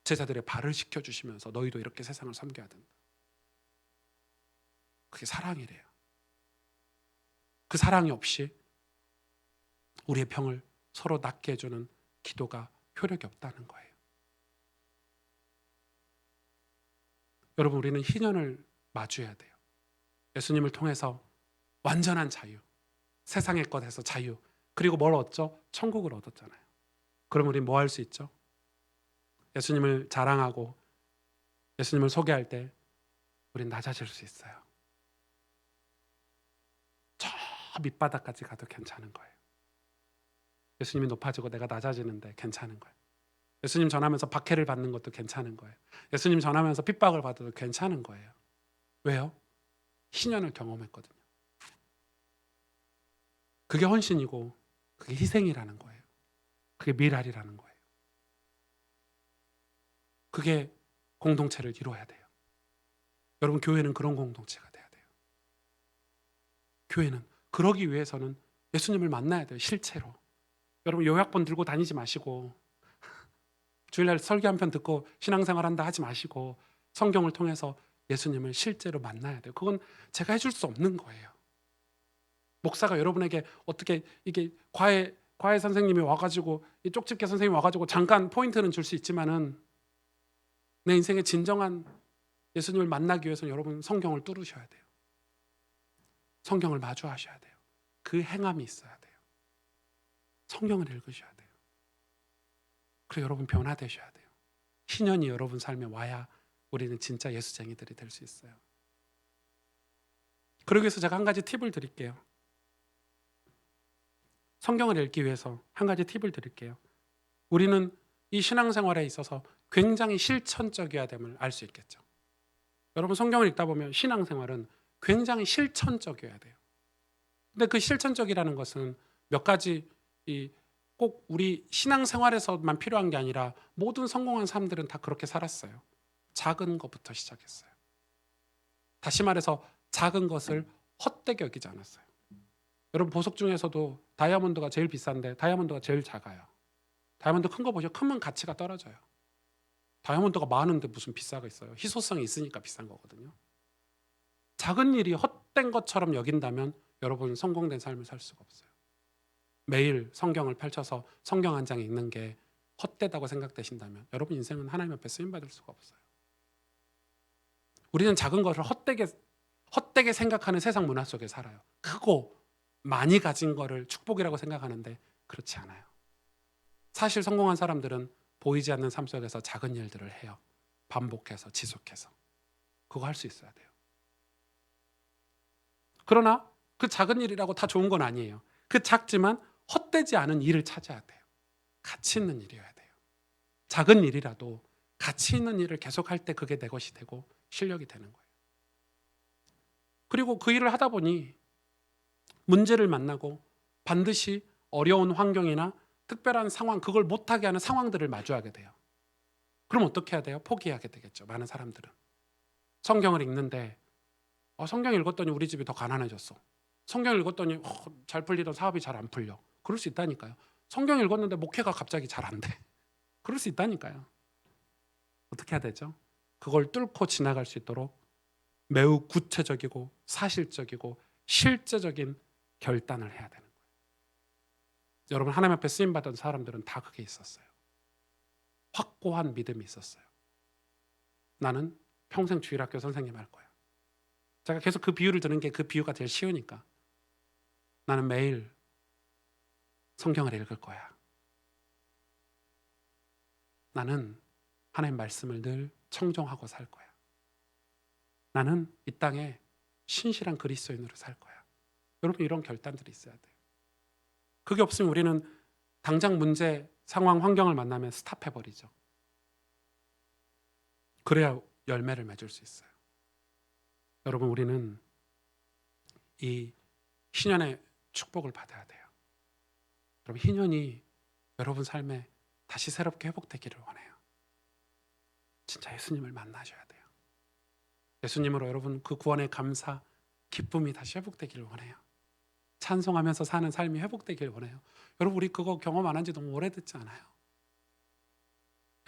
제자들의 발을 씻겨주시면서 너희도 이렇게 세상을 섬겨야 된다. 그게 사랑이래요. 그 사랑이 없이 우리의 병을 서로 낫게 해주는 기도가 효력이 없다는 거예요. 여러분, 우리는 희년을 마주해야 돼요. 예수님을 통해서 완전한 자유, 세상의 것에서 자유, 그리고 뭘 얻죠? 천국을 얻었잖아요. 그럼 우리는 뭐 할 수 있죠? 예수님을 자랑하고 예수님을 소개할 때 우린 낮아질 수 있어요. 저 밑바닥까지 가도 괜찮은 거예요. 예수님이 높아지고 내가 낮아지는데 괜찮은 거예요. 예수님 전하면서 박해를 받는 것도 괜찮은 거예요. 예수님 전하면서 핍박을 받아도 괜찮은 거예요. 왜요? 희년을 경험했거든요. 그게 헌신이고 그게 희생이라는 거예요. 그게 미랄이라는 거예요. 그게 공동체를 이루어야 돼요. 여러분, 교회는 그런 공동체가 돼야 돼요. 교회는 그러기 위해서는 예수님을 만나야 돼요. 실제로. 여러분, 요약본 들고 다니지 마시고 주일날 설교 한 편 듣고 신앙생활한다 하지 마시고 성경을 통해서 예수님을 실제로 만나야 돼요. 그건 제가 해줄 수 없는 거예요. 목사가 여러분에게 어떻게 이게 과외 선생님이 와가지고 이 쪽집게 선생님이 와가지고 잠깐 포인트는 줄 수 있지만은 내 인생의 진정한 예수님을 만나기 위해서는 여러분 성경을 뚫으셔야 돼요. 성경을 마주하셔야 돼요. 그 행함이 있어야 돼요. 성경을 읽으셔야 돼요. 그리고 여러분 변화되셔야 돼요. 희년이 여러분 삶에 와야 우리는 진짜 예수쟁이들이 될 수 있어요. 그러기 위해서 제가 한 가지 팁을 드릴게요. 성경을 읽기 위해서 한 가지 팁을 드릴게요. 우리는 이 신앙생활에 있어서 굉장히 실천적이어야 됨을 알 수 있겠죠. 여러분 성경을 읽다 보면 신앙생활은 굉장히 실천적이어야 돼요. 근데 그 실천적이라는 것은 몇 가지 꼭 우리 신앙생활에서만 필요한 게 아니라 모든 성공한 사람들은 다 그렇게 살았어요. 작은 것부터 시작했어요. 다시 말해서 작은 것을 헛되게 여기지 않았어요. 여러분 보석 중에서도 다이아몬드가 제일 비싼데 다이아몬드가 제일 작아요. 다이아몬드 큰 거 보시면 크면 가치가 떨어져요. 다이아몬드가 많은데 무슨 비싸가 있어요. 희소성이 있으니까 비싼 거거든요. 작은 일이 헛된 것처럼 여긴다면 여러분 성공된 삶을 살 수가 없어요. 매일 성경을 펼쳐서 성경 한 장에 읽는 게 헛되다고 생각되신다면 여러분 인생은 하나님 앞에 쓰임받을 수가 없어요. 우리는 작은 것을 헛되게 생각하는 세상 문화 속에 살아요. 크고 많이 가진 거를 축복이라고 생각하는데 그렇지 않아요. 사실 성공한 사람들은 보이지 않는 삶 속에서 작은 일들을 해요. 반복해서 지속해서. 그거 할 수 있어야 돼요. 그러나 그 작은 일이라고 다 좋은 건 아니에요. 그 작지만 헛되지 않은 일을 찾아야 돼요. 가치 있는 일이어야 돼요. 작은 일이라도 가치 있는 일을 계속할 때 그게 내 것이 되고 실력이 되는 거예요. 그리고 그 일을 하다 보니 문제를 만나고 반드시 어려운 환경이나 특별한 상황, 그걸 못하게 하는 상황들을 마주하게 돼요. 그럼 어떻게 해야 돼요? 포기하게 되겠죠. 많은 사람들은. 성경을 읽는데 성경 읽었더니 우리 집이 더 가난해졌어. 성경 읽었더니 잘 풀리던 사업이 잘 안 풀려. 그럴 수 있다니까요. 성경 읽었는데 목회가 갑자기 잘 안 돼. 그럴 수 있다니까요. 어떻게 해야 되죠? 그걸 뚫고 지나갈 수 있도록 매우 구체적이고 사실적이고 실제적인 결단을 해야 되는 거예요. 여러분 하나님 앞에 쓰임받은 사람들은 다 그게 있었어요. 확고한 믿음이 있었어요. 나는 평생 주일학교 선생님 할 거야. 제가 계속 그 비유를 드는 게 그 비유가 제일 쉬우니까. 나는 매일 성경을 읽을 거야. 나는 하나님 말씀을 늘 청종하고 살 거야. 나는 이 땅에 신실한 그리스도인으로 살 거야. 여러분 이런 결단들이 있어야 돼요. 그게 없으면 우리는 당장 문제, 상황, 환경을 만나면 스탑해버리죠. 그래야 열매를 맺을 수 있어요. 여러분 우리는 이 희년의 축복을 받아야 돼요. 여러분 희년이 여러분 삶에 다시 새롭게 회복되기를 원해요. 진짜 예수님을 만나셔야 돼요. 예수님으로 여러분 그 구원의 감사, 기쁨이 다시 회복되기를 원해요. 찬송하면서 사는 삶이 회복되길 원해요. 여러분 우리 그거 경험 안 한 지 너무 오래됐지 않아요?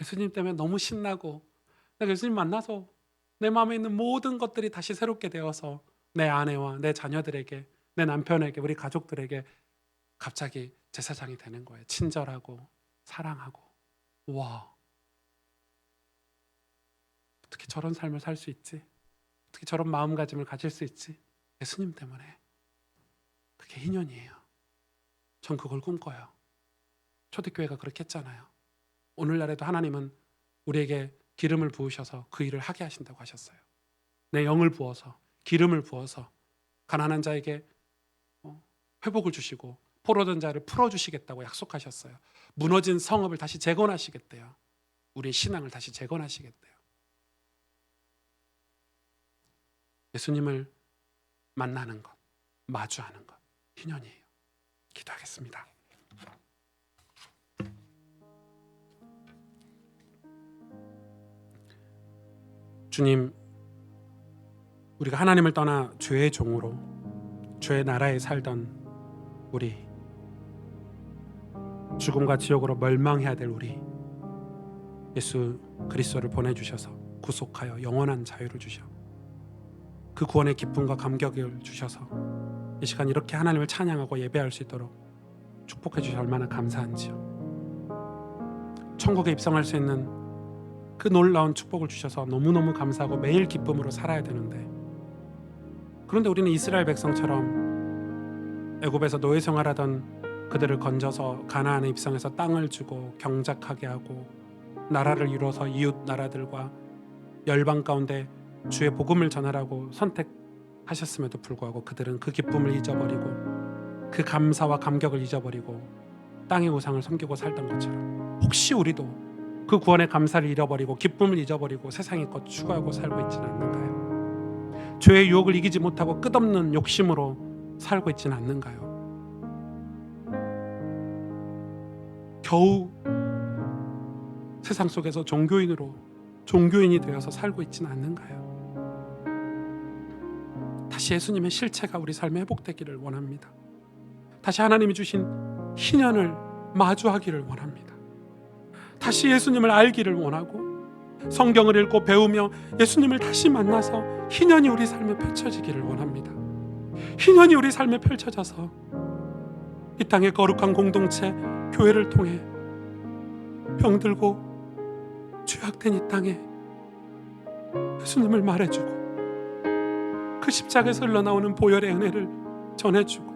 예수님 때문에 너무 신나고 내가 예수님 만나서 내 마음에 있는 모든 것들이 다시 새롭게 되어서 내 아내와 내 자녀들에게, 내 남편에게, 우리 가족들에게 갑자기 제사장이 되는 거예요. 친절하고 사랑하고. 와, 어떻게 저런 삶을 살 수 있지? 어떻게 저런 마음가짐을 가질 수 있지? 예수님 때문에. 그게 희년이에요. 전 그걸 꿈꿔요. 초대교회가 그렇게 했잖아요. 오늘날에도 하나님은 우리에게 기름을 부으셔서 그 일을 하게 하신다고 하셨어요. 내 영을 부어서, 기름을 부어서 가난한 자에게 회복을 주시고 포로된 자를 풀어주시겠다고 약속하셨어요. 무너진 성읍을 다시 재건하시겠대요. 우리의 신앙을 다시 재건하시겠대요. 예수님을 만나는 것, 마주하는 것, 희년이에요. 기도하겠습니다. 주님, 우리가 하나님을 떠나 죄의 종으로 죄의 나라에 살던 우리, 죽음과 지옥으로 멸망해야 될 우리, 예수 그리스도를 보내주셔서 구속하여 영원한 자유를 주셔 그 구원의 기쁨과 감격을 주셔서 이 시간 이렇게 하나님을 찬양하고 예배할 수 있도록 축복해 주셔서 얼마나 감사한지요. 천국에 입성할 수 있는 그 놀라운 축복을 주셔서 너무너무 감사하고 매일 기쁨으로 살아야 되는데, 그런데 우리는 이스라엘 백성처럼 애굽에서 노예 생활하던 그들을 건져서 가나안에 입성해서 땅을 주고 경작하게 하고 나라를 이루어서 이웃 나라들과 열방 가운데 주의 복음을 전하라고 선택하셨음에도 불구하고 그들은 그 기쁨을 잊어버리고 그 감사와 감격을 잊어버리고 땅의 우상을 섬기고 살던 것처럼 혹시 우리도 그 구원의 감사를 잃어버리고 기쁨을 잊어버리고 세상의 것 추구하고 살고 있지는 않는가요? 죄의 유혹을 이기지 못하고 끝없는 욕심으로 살고 있지는 않는가요? 겨우 세상 속에서 종교인이 되어서 살고 있지는 않는가요? 다시 예수님의 실체가 우리 삶에 회복되기를 원합니다. 다시 하나님이 주신 희년을 마주하기를 원합니다. 다시 예수님을 알기를 원하고 성경을 읽고 배우며 예수님을 다시 만나서 희년이 우리 삶에 펼쳐지기를 원합니다. 희년이 우리 삶에 펼쳐져서 이 땅의 거룩한 공동체 교회를 통해 병들고 죄악된 이 땅에 예수님을 말해주고 그 십자가에서 흘러나오는 보혈의 은혜를 전해주고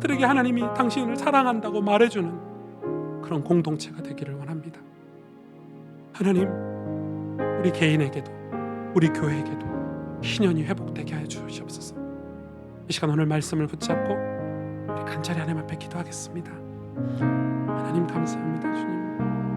그들에게 하나님이 당신을 사랑한다고 말해주는 그런 공동체가 되기를 원합니다. 하나님, 우리 개인에게도 우리 교회에게도 희년이 회복되게 하여 주시옵소서. 이 시간 오늘 말씀을 붙잡고 우리 간절히 하나님 앞에 기도하겠습니다. 하나님 감사합니다. 주님,